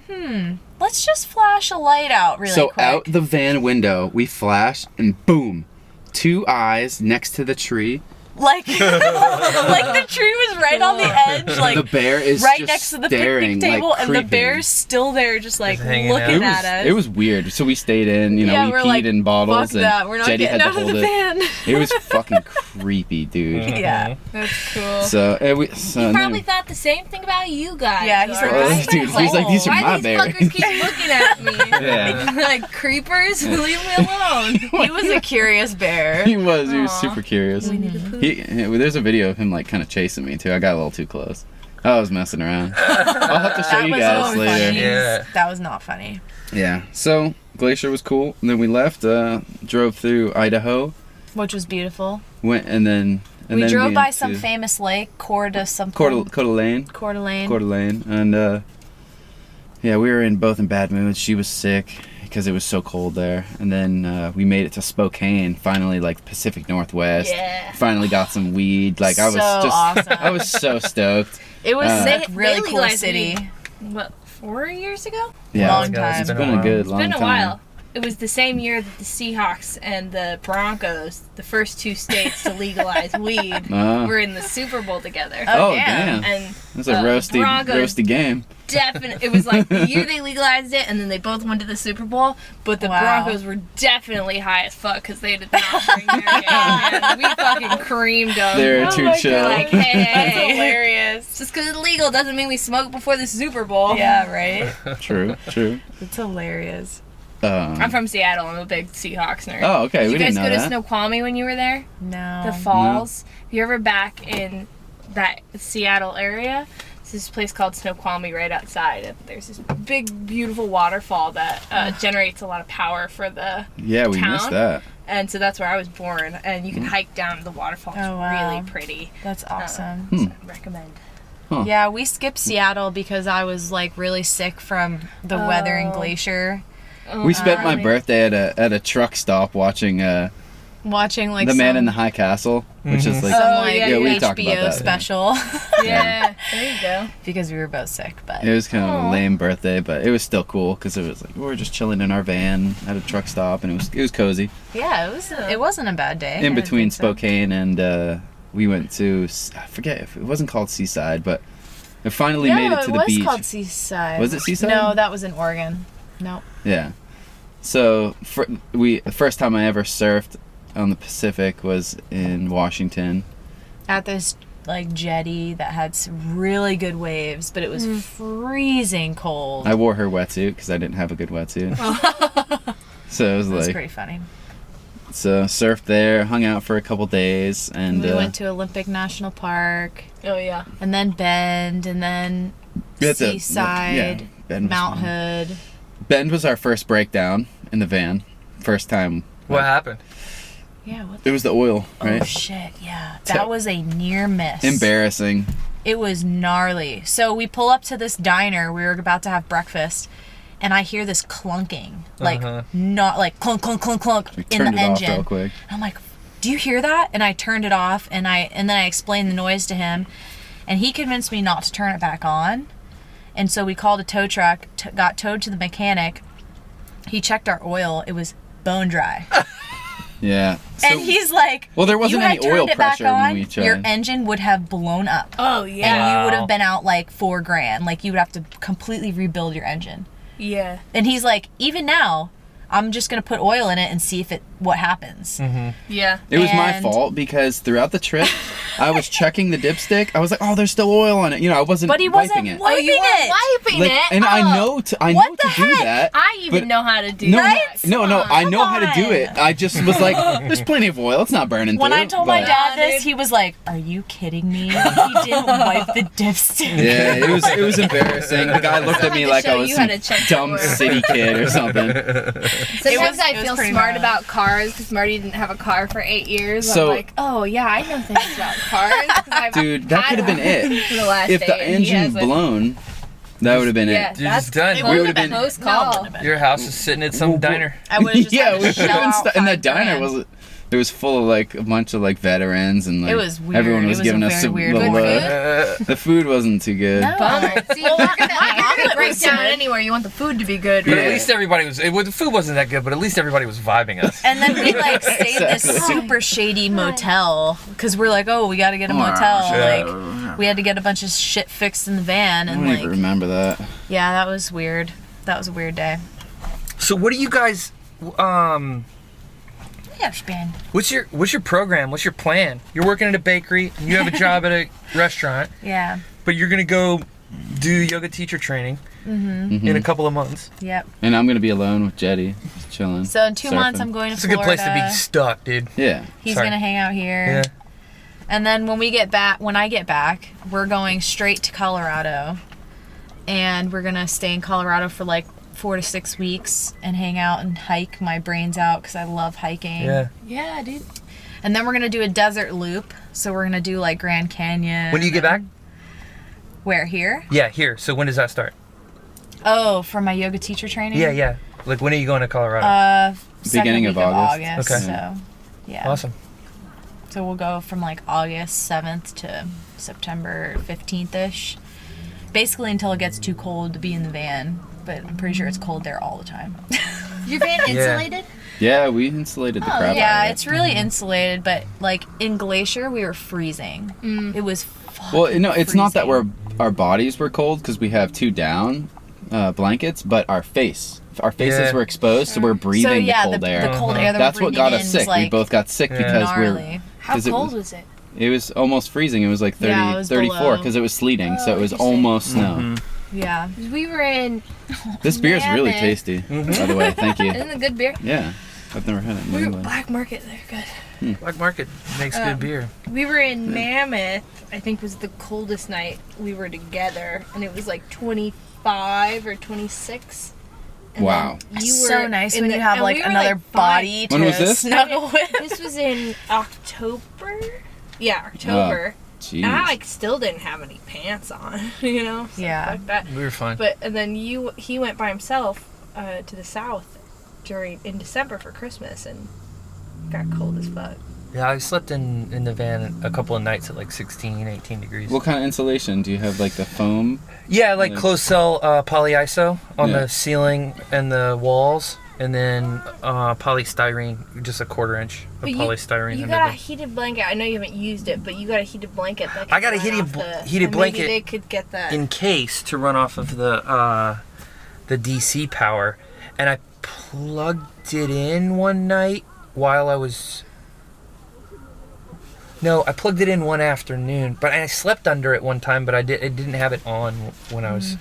let's just flash a light out really
So
quick.
out the van window, we flash, and boom, 2 eyes next to the tree.
like, like the tree was right on the edge, like
The bear is
right
just
next to the
staring,
picnic table,
like,
and the
creeping.
bear's still there, just like
Just hanging out.
looking at us.
It was weird. So we stayed in,
Yeah,
we
we're
peed
like,
in bottles,
fuck
and
that. We're not
Jetty
getting
had to
out of
hold
the
it.
van.
It was fucking creepy, dude.
Yeah.
That's cool.
So, and
Probably thought the same thing about you guys.
Yeah, he's like,
Laura.
this is
dude, he's like, these are
Why
my
these
bears.
fuckers keep looking at me?
Yeah.
Like creepers, leave me alone.
He was a curious bear.
He was
Aw.
super curious.
We need to poop.
There's a video of him like kind of chasing me too. I got a little too close. I was messing around. I'll have to show
That
you
was
guys
not
later.
funny.
Yeah.
That was not funny.
Yeah. So Glacier was cool. And then we left. Drove through Idaho.
Which was beautiful.
Went and then
We drove by
went
some
to
famous lake, Coeur d'Alene.
Coeur d'Alene.
Coeur d'Alene.
Coeur d'Alene, and yeah, we were both in bad moods. She was sick because it was so cold there, and then we made it to Spokane. Finally, like Pacific Northwest.
Yeah.
Finally got some weed. Like I was
So
just,
awesome.
I was so stoked.
It was
They-
a really
they
cool
legalized
city.
weed. What, 4 years ago?
Yeah,
Long time.
It's been a good long
It's been a
time.
while. It was the same year that the Seahawks and the Broncos, the first 2 states to legalize weed, were in the Super Bowl together.
Oh
damn.
damn!
And
That's a
Broncos
roasty game.
definitely, it was like the year they legalized it, and then they both went to the Super Bowl. But the
Wow.
Broncos were definitely high as fuck because they did not bring their game. And we fucking creamed them.
They're too
my
chill.
Like, hey,
That's hilarious.
just because it's legal doesn't mean we smoke before the Super Bowl.
Yeah, right?
True.
It's hilarious.
I'm from Seattle. I'm a big Seahawks nerd.
Oh, okay.
Did
We
you guys
didn't
go
know
to
that.
Snoqualmie when you were there?
No.
The falls. If you're ever back in that Seattle area, there's this place called Snoqualmie right outside. And there's this big, beautiful waterfall that generates a lot of power for the
Yeah, we
town.
missed that.
And so that's where I was born. And you can hike down to the waterfall. It's
Oh, wow.
really pretty.
That's awesome.
Hmm.
So I recommend.
Yeah, we skipped Seattle because I was like really sick from the weather in Glacier.
We spent my
funny.
birthday at a truck stop watching
Watching like
The Man
some,
in the High Castle, which is like
some
Oh,
like
yeah,
we talked about
HBO
that.
special
Yeah, there you go.
because we were both sick. But
It was kind of a
Aw.
lame birthday, but it was still cool because it was like we were just chilling in our van at a truck stop, and it was cozy.
yeah, it wasn't a bad day.
In
I
between
think so.
Spokane and we went to I forget if it wasn't called Seaside, but it finally
Yeah,
made it to the
was
beach.
called Seaside.
Was it Seaside?
No, that was in Oregon. No.
Yeah. So the first time I ever surfed on the Pacific was in Washington.
At this like jetty that had some really good waves, but it was freezing cold.
I wore her wetsuit because I didn't have a good wetsuit. So it was
That's
like,
pretty funny.
so surfed there, hung out for a couple days, and
We went to Olympic National Park,
Oh, yeah.
and then Bend, and then
That's it.
Seaside,
Yeah, Bend was
Mount
fun.
Hood.
Bend was our first breakdown in the van. First time.
What happened?
Yeah, what
It was the oil, right?
Oh shit, yeah.
So-
That was a near miss.
Embarrassing.
It was gnarly. So we pull up to this diner. We were about to have breakfast, and I hear this clunking, like not like clunk clunk clunk clunk
We
in
turned
the
it off
engine.
real quick.
I'm like, "Do you hear that?" And I turned it off, and then I explained the noise to him, and he convinced me not to turn it back on. And so we called a tow truck, got towed to the mechanic. He checked our oil. It was bone dry.
Yeah.
And he's like,
Well, there wasn't
"You had
any oil
turned it back
pressure when
on,
we tried."
your engine would have blown up.
Oh,
And
yeah.
you would
Wow.
have been out like $4,000. Like you would have to completely rebuild your engine.
Yeah.
And he's like, even now, I'm just gonna put oil in it and see what happens.
Yeah.
It was my
And-
fault because throughout the trip, I was checking the dipstick. I was like, oh, there's still oil on it. You know, I wasn't
But he
wiping
wasn't
it.
wiping
you weren't
it.
wiping
Like,
it.
and I
Oh,
know to do that.
I even
but-
know how to do
No,
that.
no, I know how to do
on.
it. I just was like, there's plenty of oil. It's not burning
When
through.
I told my
but-
dad this,
Dude.
he was like, "Are you kidding me? He didn't wipe the dipstick."
Yeah, it was embarrassing. The guy looked at me
had to
like
show
I was
you
some
how to check
dumb
the oil.
city kid or something.
Sometimes I
it was
feel
pretty
smart
gnarly.
about cars because Marty didn't have a car for 8 years.
So-
I'm like, oh yeah, I know things about cars. 'cause I've
Dude, that
had
could have been
one
it.
for the last
If the
day, and he
engine
hasn't.
blown, that would have been
Yeah,
it.
You're
that's
just done.
It
We
would
would've
have been
been-
close
No,
call.
it wouldn't have been.
Your house is sitting at some diner.
I would have just
Yeah,
had
we
to shell out
and that
$5
diner
grand.
was. It was full of like a bunch of like veterans and like
It was weird.
everyone
It
was
was
giving
a
us
very
some
weird
little
Good
look.
food?
The food wasn't too good.
No.
Bummer. See,
Well,
you're
my
gonna
omelet
break
was
down
good.
anywhere. You want the food to be good,
But
right?
at least everybody was. The food wasn't that good, but at least everybody was vibing us.
And then we like stayed in this
Exactly.
super shady motel because we're like, oh, we got to get a motel. Like, we had to get a bunch of shit fixed in the van,
I
and
don't
like,
even remember that.
yeah, that was weird. That was a weird day.
So what do you guys?
Yeah, Span.
What's your program? What's your plan? You're working at a bakery. And you have a job at a restaurant,
Yeah.
but you're gonna go do yoga teacher training in a couple of months.
Yep.
And I'm gonna be alone with Jetty, just chilling.
So in 2 months,
surfing.
I'm going to
It's a good
Florida.
place to be stuck, dude.
Yeah.
He's
Sorry.
gonna hang out here.
Yeah.
And then when I get back, we're going straight to Colorado. And we're gonna stay in Colorado for like 4 to 6 weeks and hang out and hike my brains out because I love hiking.
Yeah.
Yeah, dude.
And then we're gonna do a desert loop. So we're gonna do like Grand Canyon.
When do you get back?
Where, here?
Yeah, here. So when does that start?
Oh, for my yoga teacher training?
Yeah, yeah. Like when are you going to Colorado?
Beginning
second
of
week
August.
Okay.
So, yeah.
Awesome.
So we'll go from like August 7th to September 15th-ish. Basically until it gets too cold to be in the van. But I'm pretty sure it's cold there all the time.
Your van insulated?
Yeah, we insulated the crap
Yeah,
out of it.
it's really insulated, but like in Glacier, we were freezing. It was fucking
Well, no, it's not that
freezing.
our bodies were cold because we have 2 down blankets, but our faces
Yeah.
were exposed, so we're breathing
So yeah,
the cold air.
the cold air that
That's
we're
what
breathing
got us
in
sick.
is like
We both got sick
Yeah.
because
gnarly.
How
'cause it
cold
was-
was it?
it was almost freezing. It was like 30,
Yeah, it was
34
below.
because it was sleeting, so it was
interesting.
almost snow.
Yeah.
We were in.
This beer is really
Mammoth.
tasty, by the way. Thank you.
Isn't it good beer?
Yeah, I've never had it.
We were
Anyway.
Black Market. They're good.
Black Market makes good beer.
We were in Mammoth. I think was the coldest night we were together, and it was like 25 or 26. And
Wow.
then you
So
were
nice
in
when
the-
you have
and
like
we were,
another
like,
body
When
to
was this?
snuggle with.
This was in October. Yeah, October.
Jeez.
And I like still didn't have any pants on, you know. So
Yeah.
fuck that.
We were fine.
But and then he went by himself to the south in December for Christmas and got cold as fuck.
Yeah, I slept in the van a couple of nights at like 16, 18 degrees.
What kind of insulation do you have? Like the foam?
Yeah, like
Yeah.
closed cell polyiso on
Yeah.
the ceiling and the walls, and then polystyrene, just a 1/4 inch of
But
polystyrene.
You
under
got a
the-
heated blanket. I know you haven't used it, but you got a heated blanket. That
I got a
can run
heated
off
heated
and
blanket
Maybe they could get that.
in case to run off of the DC power, and I plugged it in one night while I was. No, I plugged it in one afternoon, but I slept under it one time. But I didn't have it on when I was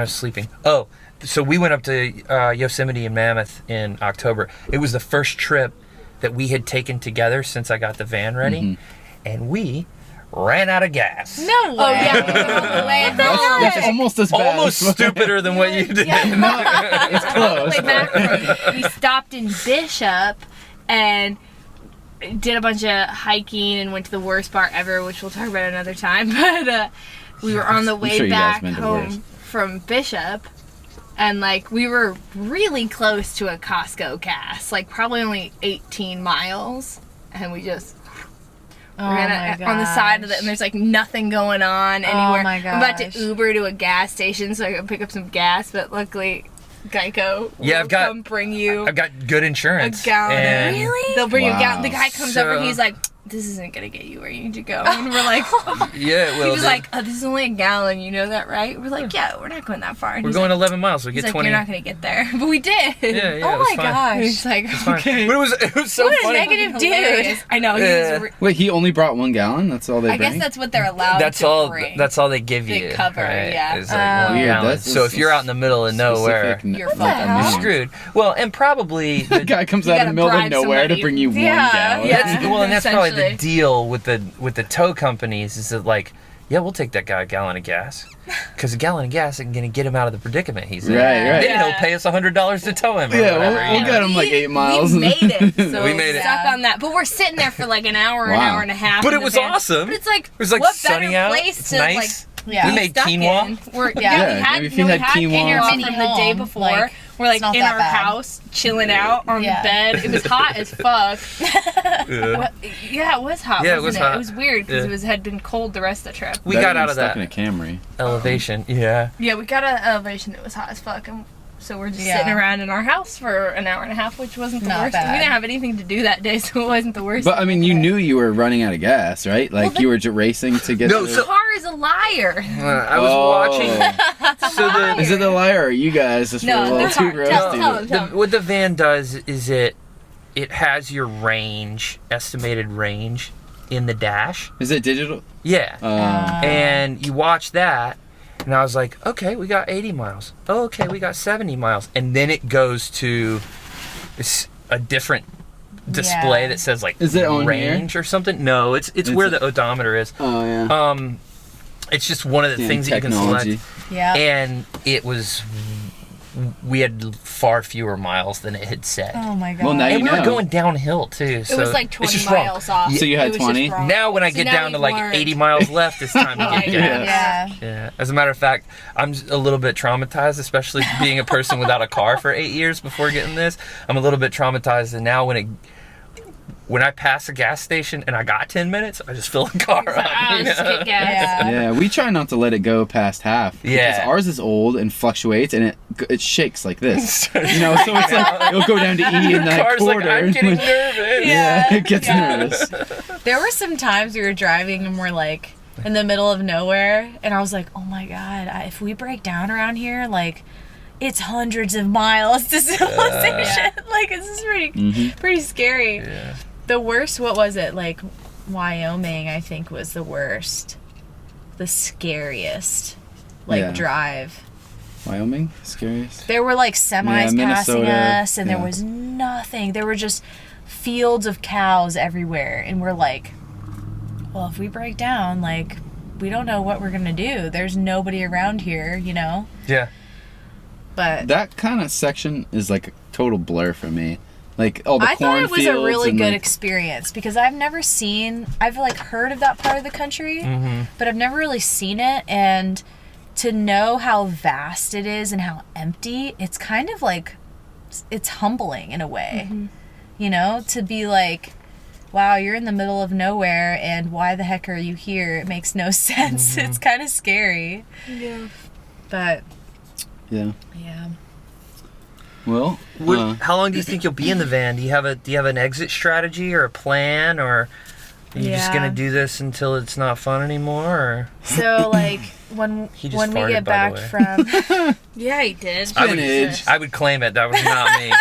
sleeping. Oh, so we went up to Yosemite and Mammoth in October. It was the first trip that we had taken together since I got the van ready, and we ran out of gas.
No way.
Oh yeah, we went all the way.
That's almost as bad.
Almost
as
stupider than what you did.
It's close.
Way back, we stopped in Bishop and did a bunch of hiking and went to the worst bar ever, which we'll talk about another time. But we were on the way
sure you guys
back
been to
home
worse.
from Bishop, and like we were really close to a Costco gas, like probably only 18 miles, and we just
Oh
ran
my
on the side of it,
gosh.
and there's like nothing going on anywhere.
my
I'm about
gosh.
to Uber to a gas station so I can pick up some gas, but luckily Geico
Yeah,
will
I've got-
come bring you
I've got good
a
insurance.
gallon.
and
Really?
They'll bring you a
Wow.
gallon. The guy comes over,
So-
he's like, this isn't gonna get you where you need to go. And we're like,
Yeah, well,
he was like, oh, this is only a gallon. You know that, right? We're like, yeah, we're not going that far. And
we're
he's
going
like,
11 miles. We
he's
get
like,
20.
you're not gonna get there, but we did.
Yeah,
Oh
it was
my
fine.
gosh.
He's like,
Fine.
okay.
But it was so
What a
funny.
negative dude.
Hilarious. I know.
Yeah.
He was
Wait, he only brought 1 gallon? That's all they
I
bring?
guess that's what they're allowed
That's
to
all.
bring.
That's all they give
They
you.
cover,
right?
yeah.
It's like 1
Weird,
gallon.
that's
So if you're out in the middle of nowhere,
Specific-
You're
like,
fucked.
you're
amount.
screwed. Well, and probably
The guy comes
You
out in the
gotta
middle of
bribe
nowhere to
somebody.
bring you 1
Yeah,
gallon.
yeah.
and that's probably the
Essentially.
deal with the tow companies is that like, yeah, we'll take that guy a gallon of gas, because a gallon of gas isn't gonna get him out of the predicament he's in.
Right, right.
Then he'll pay us $100 to tow him. Or
Yeah,
whatever,
we'll
you know?
get him like 8 miles.
We made it. So
We made it.
Stuck on that, but we're sitting there for like an hour, an
Wow.
hour and a half.
But
in
it was
the van.
awesome.
But it's like,
It was like
what
sunny
better
out.
place
It's
to
nice.
like
Yeah.
We
be
made
stuck
quinoa.
in? We're,
Yeah.
yeah, we
Yeah,
had,
if you
we
had
had
quinoa
quinoa
or
from
something.
the day
Home,
before.
like,
we're like
it's not
in
that
our
bad.
house, chilling out on
Yeah.
the bed. It was hot as fuck.
Yeah.
What- yeah, it was hot.
Yeah, it
wasn't
was
it?
hot.
It was weird because
Yeah.
it had been cold the rest of the trip.
We
Better
got
than
out of
stuck
that
in a Camry.
elevation. Yeah.
Yeah, we got an elevation that was hot as fuck, and so we're just
Yeah.
sitting around in our house for an hour and a half, which wasn't the
Not
worst.
bad.
We didn't have anything to do that day, so it wasn't the worst.
But I mean, you knew you were running out of gas, right? Like you were racing to get.
No,
to
the car is a liar.
I was watching. So the
Is it the liar or you guys just
No,
were a little
the
too
car. Tell
roasty?
him, tell him.
what the van does is it has your range, estimated range, in the dash.
Is it digital?
Yeah.
Uh,
And you watch that, and I was like, okay, we got 80 miles. Oh, okay, we got 70 miles. And then it goes to a different display
Yeah.
that says like
Is it on
range or something. No, it's where the odometer is.
oh yeah.
It's just one of the
Damn
things that you can
technology.
select.
Yeah.
And we had far fewer miles than it had said.
Oh my god.
Well, now
And
you
we were
know.
going downhill too.
It was like 20 miles off.
So you had
It was just
20?
wrong.
Now when I
So
get
now
down to
we've
like
learned.
80 miles left, it's time to
Oh my
get
God.
gas.
Yeah.
Yeah. As a matter of fact, I'm a little bit traumatized, especially being a person without a car for 8 years before getting this. I'm a little bit traumatized, and now when I pass a gas station and I got 10 minutes, I just fill the car up.
Ah,
you
just
know?
get gas.
Yeah.
Yeah, we try not to let it go past half.
Yeah.
Because ours is old and fluctuates, and it shakes like this. You know, so it's like it'll go down to E in
The
that
car's
quarter.
like, I'm getting nervous.
Yeah, it gets
Yeah.
nervous.
There were some times we were driving and we're like in the middle of nowhere, and I was like, oh my god, if we break down around here, like it's hundreds of miles to civilization. Like this is pretty scary.
Yeah.
The worst, what was it? Like Wyoming, I think, was the worst. The scariest. Like
Yeah.
drive.
Wyoming, scariest.
There were like semis passing
Minnesota,
us, and there
yeah.
was nothing. There were just fields of cows everywhere, and we're like, well, if we break down, like, we don't know what we're gonna do. There's nobody around here, you know.
Yeah.
But
That kind of section is like a total blur for me. Like all the
I thought it was a
cornfields
really
and,
good
like,
experience because I've like heard of that part of the country, but I've never really seen it. And to know how vast it is and how empty, it's kind of like, it's humbling in a way, you know, to be like, wow, you're in the middle of nowhere and why the heck are you here? It makes no sense. It's kind of scary.
Yeah.
But
Yeah.
yeah.
Well,
How long do you think you'll be in the van? Do you have an exit strategy or a plan, or are you just
Yeah.
gonna do this until it's not fun anymore? Or
So like when
He just
we
farted,
get
by
back
the way.
from
Yeah, he did.
Spinach.
I would claim it. That was not me.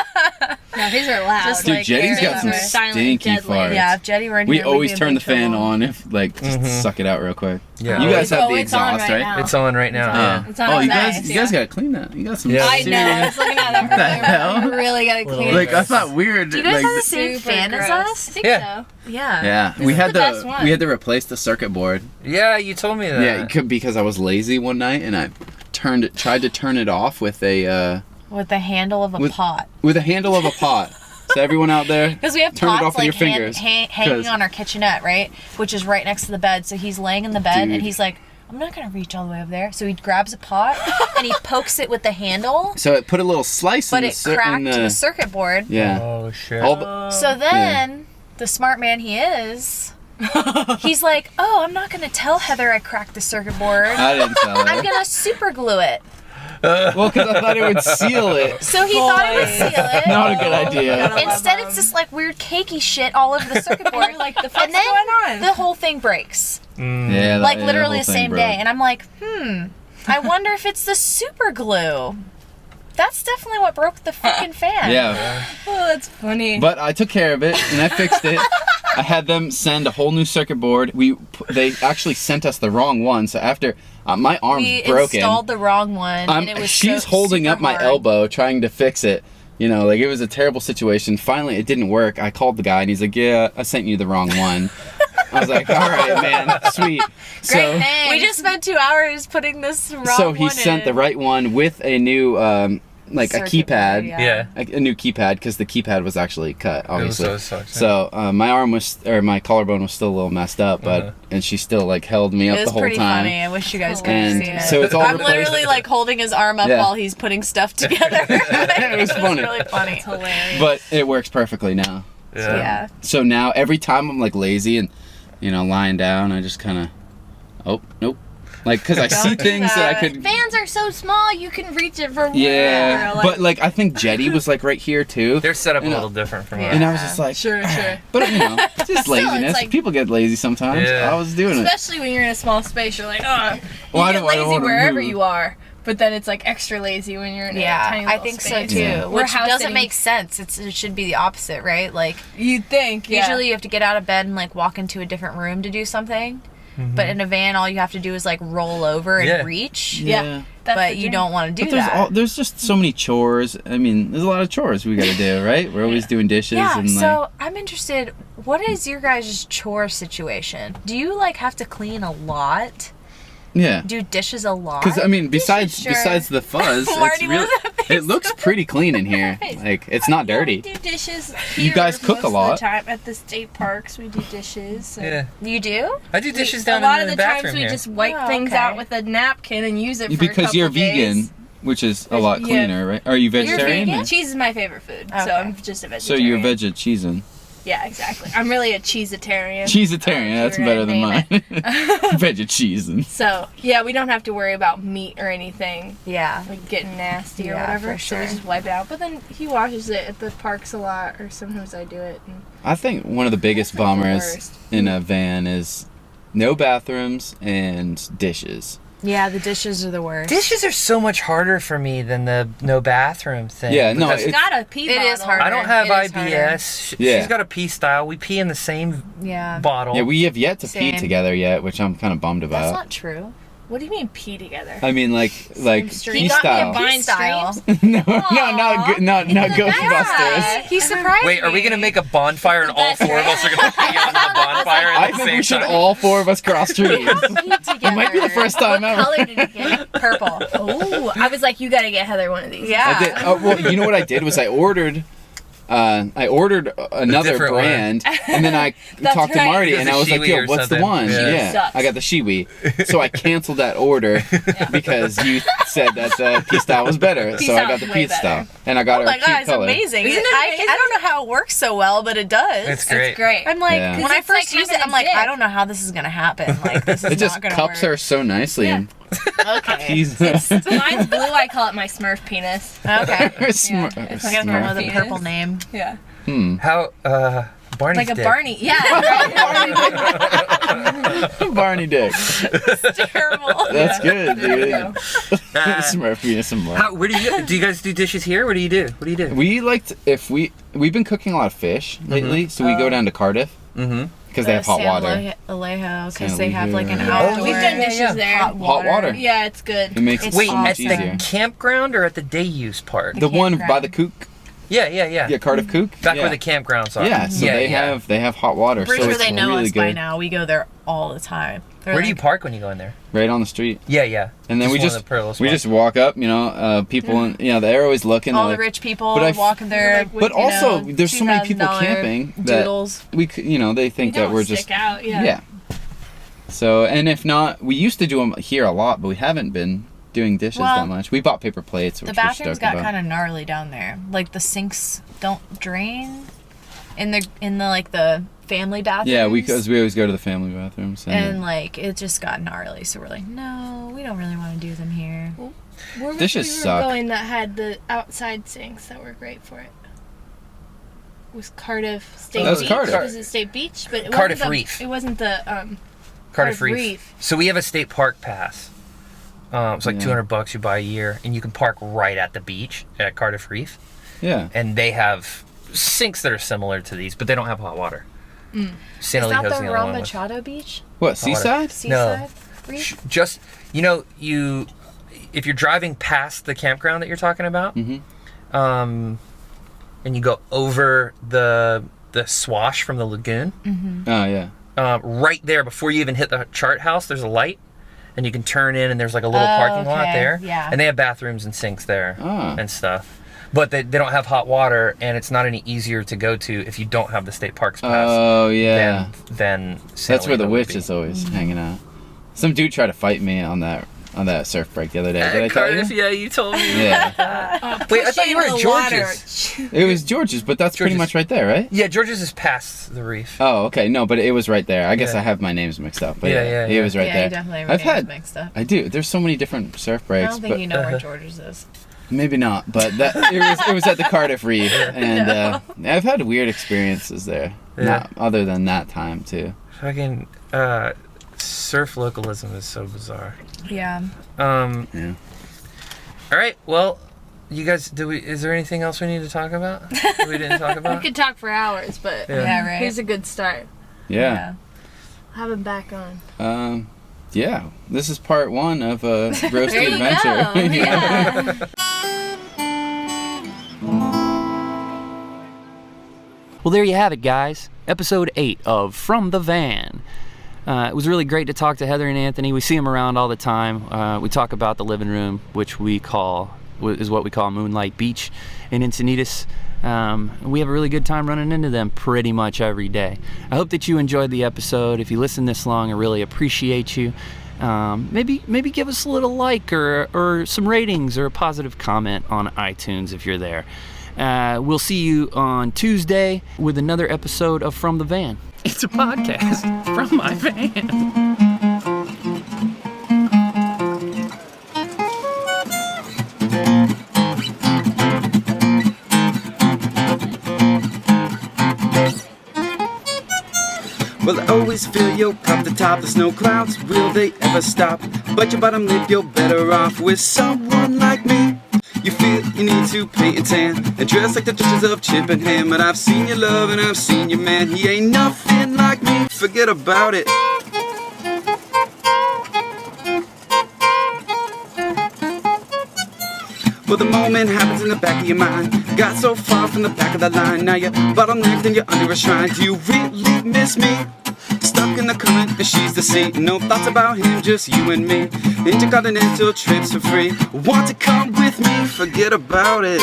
No, his are loud.
Just
Dude,
like
Jetty's got
air
some
over.
Silent,
stinky
deadly.
farts.
Yeah, if Jetty were in
We
here, we'd
always
be in
turn
big
the fan
trouble.
on if like just suck it out real quick.
Yeah.
You guys
Oh,
have the
it's on
exhaust,
right
right?
now.
It's on right now.
Yeah.
It's on
Oh,
our
you
nice,
guys
yeah.
gotta clean that. You got some.
Yeah.
I know. I was looking at that.
the hell?
I really gotta clean it.
Like I thought weird.
Do you guys
like,
have the same
Super
fan
gross.
as
I
us?
think
Yeah.
so.
Yeah.
yeah,
This
we
is
had
the best
to
one.
we had to replace the circuit board.
Yeah, you told me that.
Yeah, because I was lazy one night and I tried to turn it off with a
With the handle of a pot.
with a handle of a pot. So everyone out there,
Because we have
turn it
pots
off with
like
your fingers.
hanging
'Cause-
on our kitchenette, right? Which is right next to the bed. So he's laying in the bed
Dude.
and he's like, I'm not going to reach all the way over there. So he grabs a pot and he pokes it with the handle,
So it put a little slice
but
in
it cracked
the
the circuit board.
yeah.
Oh shit.
All the,
So then, the smart man he is, he's like, oh, I'm not going to tell Heather I cracked the circuit board.
I didn't tell
I'm
her.
going to super glue it.
Well, because I thought it would seal it.
So he thought it would seal it.
Not a good idea.
Instead, it's just like weird cakey shit all over the circuit board.
You're like, the fuck's
and then
going on?
the whole thing breaks.
Yeah,
Like
yeah,
literally
whole
the
thing
same
broke.
day. And I'm like, I wonder if it's the super glue. That's definitely what broke the freaking fan.
Yeah.
Oh, that's funny.
But I took care of it and I fixed it. I had them send a whole new circuit board. They actually sent us the wrong one. So after my arm's
We
broken,
installed the wrong one, and it was
she's
so
holding
super
up my
hard.
elbow trying to fix it. You know, like it was a terrible situation. Finally, it didn't work. I called the guy and he's like, "Yeah, I sent you the wrong one." I was like, "All right, man, sweet." So,
We just spent 2 hours putting this wrong
so he
one
sent
in.
the right one with a new like a
Circuit
keypad.
board,
Yeah.
A new keypad because the keypad was actually cut, obviously.
so sucks,
So my arm was, or my collarbone was still a little messed up, but and she still like held me up
It
the
was
whole
pretty
time.
funny. I wish you guys could have
And
seen it.
so it's all
I'm
replaced.
literally like holding his arm up
Yeah.
while he's putting stuff together.
It was funny.
really funny.
It's hilarious.
But it works perfectly now.
Yeah.
So now every time I'm like lazy and lying down, I just kind of, oh nope, like because I see
do
things that I
that.
could.
Fans are so small, you can reach it from
Yeah,
wherever, like-
but like I think Jetty was like right here too.
They're set up a
You know,
little different from
Yeah.
ours.
And I was just like,
Sure.
but it's just
Still, it's
laziness.
like-
People get lazy sometimes.
Yeah.
I was doing it.
Especially when you're in a small space, you're like, oh, you
Well, I
get
don't wanna
lazy wherever
move.
you are. But then it's like extra lazy when you're in a
Yeah,
tiny
I
little
think so
space.
too.
Yeah.
We're
Which
house
doesn't
sitting-
make sense. It should be the opposite, right? Like
You'd think, yeah.
usually you have to get out of bed and like walk into a different room to do something. But in a van, all you have to do is like roll over and
Yeah.
reach.
Yeah. That's
But
the
you
dream.
don't want to do
But
that.
there's just so many chores. I mean, there's a lot of chores we got to do, right? We're always doing dishes
Yeah,
and like.
so I'm interested. What is your guys' chore situation? Do you like have to clean a lot?
Yeah.
Do dishes a lot?
Because I mean, besides
sure.
the fuzz,
Marty,
it's really,
what was that face?
it looks pretty clean in here. Like it's not
We
dirty.
do dishes.
You
here
guys cook
most
a lot.
Of the time at the state parks, we do dishes. So
Yeah.
You do?
I do dishes
a
down
lot
in
of
the
the
bathroom
times we
here.
just wipe
Oh,
things
okay.
out with a napkin and use it for a
Because
couple
you're
days.
vegan, which is a lot
Yeah.
cleaner, right? Are you
You're
vegetarian?
vegan? Cheese is my favorite food,
Okay.
so I'm just a
So
vegetarian.
you're vegetarian.
Yeah, exactly. I'm really a cheesetarian.
Cheesetarian,
if
that's
you were
better than
gonna
mine.
name
Vegetarian.
So yeah, we don't have to worry about meat or anything
Yeah.
like getting nasty or
Yeah,
whatever.
for
So we
sure.
just wipe it out. But then he washes it at the parks a lot, or sometimes I do it. And
I think one of the biggest
That's like the
bombers
worst.
in a van is no bathrooms and dishes.
Yeah, the dishes are the worst.
Dishes are so much harder for me than the no bathroom thing.
Yeah, no,
because
it's got a pee
It
bottle.
is harder.
I don't have
It is
IBS.
Yeah.
She's got a pee style. We pee in the same
Yeah.
bottle.
Yeah, we have yet to pee
Same.
together yet, which I'm kind of bummed
That's
about.
not true.
What do you mean pee together?
I mean, like
stream.
pea
You got me a
style.
Vine
Pea style.
streams?
no, not Ghostbusters.
Yeah, he surprised
Wait, are we gonna
me.
make a bonfire and all four of us are gonna pee on the bonfire
I
at the
think
same
we should
time?
all four of us cross streams.
It
might be the first time ever.
What color did you get? Purple.
Oh, I was like, you gotta get Heather one of these.
Yeah.
I did. Well, you know what I did was I ordered another
different one.
brand, and then I
That's
talked to
right.
Marty,
It's
and
a
I was like,
Shiwi
"Yo,
or
what's the
something.
one?"
Shiwi
Yeah,
sucks.
I got the Shiwi. So I canceled that order because you said that the pea style was better.
Pea
So I
style
got
is
the
way
pea
better.
style, and I got
Oh
her
my
a cute
god, it's
color.
amazing.
Isn't it amazing?
I don't know how it works so well, but it does.
It's great.
It's great.
I'm like,
Yeah.
when I
It's like
first used it,
having
I'm
a
like,
dick.
I don't know how this is gonna happen. Like, this is
It just
not gonna
cups
work.
her so nicely.
Yeah.
And
Okay.
peas.
Mine's blue. I call it my Smurf penis.
Okay.
Smart.
it's
I gotta come up with a
Smurf.
purple name.
Yeah.
How Barney's
Like a
dick.
Barney. Yeah.
Barney dick.
Terrible.
That's good,
There you
dude.
go.
Smurf penis and more.
Where do you guys do dishes here? What do you do? What do you do?
We liked we've been cooking a lot of fish lately, so we go down to Cardiff
Mm-hmm.
because they have hot water.
Alejo, because
San
they have like an
Alejo.
outdoor.
We've done dishes there.
hot
Hot water.
Yeah, it's good.
It makes
It's
Wait,
it so
at
much
the
easier.
campground or at the day use part?
The one
campground.
by the Kook.
Yeah.
Yeah, Cardiff Kook.
Back
yeah.
where the campgrounds are.
Yeah, so they have hot water.
Pretty
so
sure
it's
they know
really
us
good.
by now. We go there all the time. They're
Where do you
like,
park when you go in there?
Right on the street.
Yeah.
And then
Just
we
one of
just
the pearl
we
spots.
just walk up, people and they're always looking.
all
they're
the
like-
rich people
But I-
walking there.
But also, there's so many people
$2,000
camping that
doodles.
we could, they think
You
that
don't
we're
stick
just
out. Yeah.
yeah. So, and if not, we used to do them here a lot, but we haven't been doing dishes
Well,
that much. We bought paper plates, which
The
we're
bathrooms
stoked
got
about.
kind of gnarly down there. Like the sinks don't drain in the like the family bathrooms.
Yeah, because we always go to the family bathrooms.
and like it just got gnarly. So we're like, no, we don't really want to do them here.
Where was
Dishes
we were
suck.
going that had the outside sinks that were great for it? Was Cardiff State
That was
Beach?
Cardiff.
Was it State Beach? But it
Cardiff
wasn't the,
Reef.
It wasn't the
Cardiff Reef. So we have a state park pass. It's like
Yeah.
$200 you buy a year, and you can park right at the beach at Cardiff Reef.
Yeah.
And they have sinks that are similar to these, but they don't have hot water. Santa
Is that
Lijo's
the
the only one with-
Ramachado Beach?
What, Seaside?
Seaside Reef?
Just if you're driving past the campground that you're talking about, and you go over the swash from the lagoon,
Oh, yeah.
right there before you even hit the chart house, there's a light, and you can turn in, and there's like a little parking lot
okay,
there,
yeah.
and they have bathrooms and sinks there
Ah.
and stuff. But they don't have hot water, and it's not any easier to go to if you don't have the state parks pass.
Oh, yeah.
Than Santa
That's where the
Lijo would
witch
be.
is always hanging out. Some dude tried to fight me on that surf break the other day. Did I
At
tell
Cardiff,
you?
yeah, you told me.
Yeah.
Wait, I thought you were at George's.
It was George's, but that's pretty
George's.
much right there, right?
Yeah, George's is past the reef.
Oh, okay. No, but it was right there. I guess
Yeah.
I have my names mixed up. But
Yeah,
he was right
yeah,
there.
you definitely have
I've
names
had.
mixed up.
I do. There's so many different surf
I
breaks,
don't think
but
you know where George's is.
maybe not. But that it was at the Cardiff Reef, and I've had weird experiences there.
Yeah.
Not other than that time too.
Fucking surf localism is so bizarre.
Yeah.
Yeah.
All right, well, you guys, is there anything else we need to talk about that we didn't talk
We
about?
could talk for hours, but
Yeah.
Yeah, right.
here's a good start.
Yeah.
Have him back on.
Yeah. This is part 1 of a roasted
There you
adventure.
go. Yeah.
Well, there you have it, guys. Episode 8 of From the Van. It was really great to talk to Heather and Anthony. We see them around all the time. We talk about the living room, which is what we call Moonlight Beach in Encinitas. We have a really good time running into them pretty much every day. I hope that you enjoyed the episode. If you listened this long, I really appreciate you. Maybe give us a little like or some ratings or a positive comment on iTunes if you're there. We'll see you on Tuesday with another episode of From the Van. It's a podcast from my van.
Well, I always feel your cup to top the snow clouds. Will they ever stop? But your bottom lip, you're better off with someone like me. You feel you need to paint and tan and dress like the touches of Chip and Ham. But I've seen your love and I've seen your man. He ain't nothing like me. Forget about it. Well, the moment happens in the back of your mind. Got so far from the back of the line. Now you're bottlenecked and you're under a shrine. Do you really miss me? Stuck in the current and she's the sea. No thoughts about him, just you and me. Intercontinental trips for free. Want to come with me? Forget about it.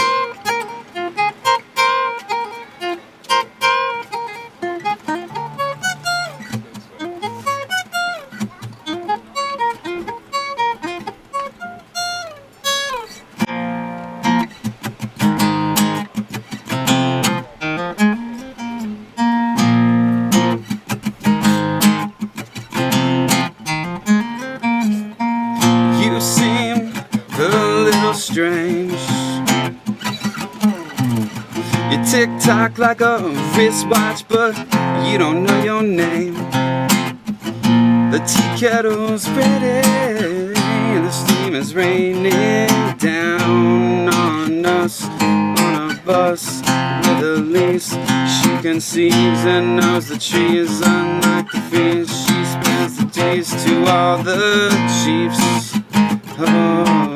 You seem a little strange. You tick-tock like a wristwatch, but you don't know your name. The tea kettle's ready, and the steam is raining down on us on a bus with a lease. She conceives and knows the trees, unlike the fish. She spends the days to all the chiefs. Oh,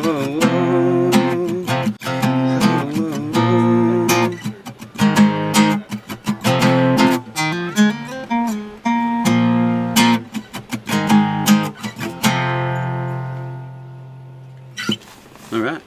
oh, oh, oh. All right.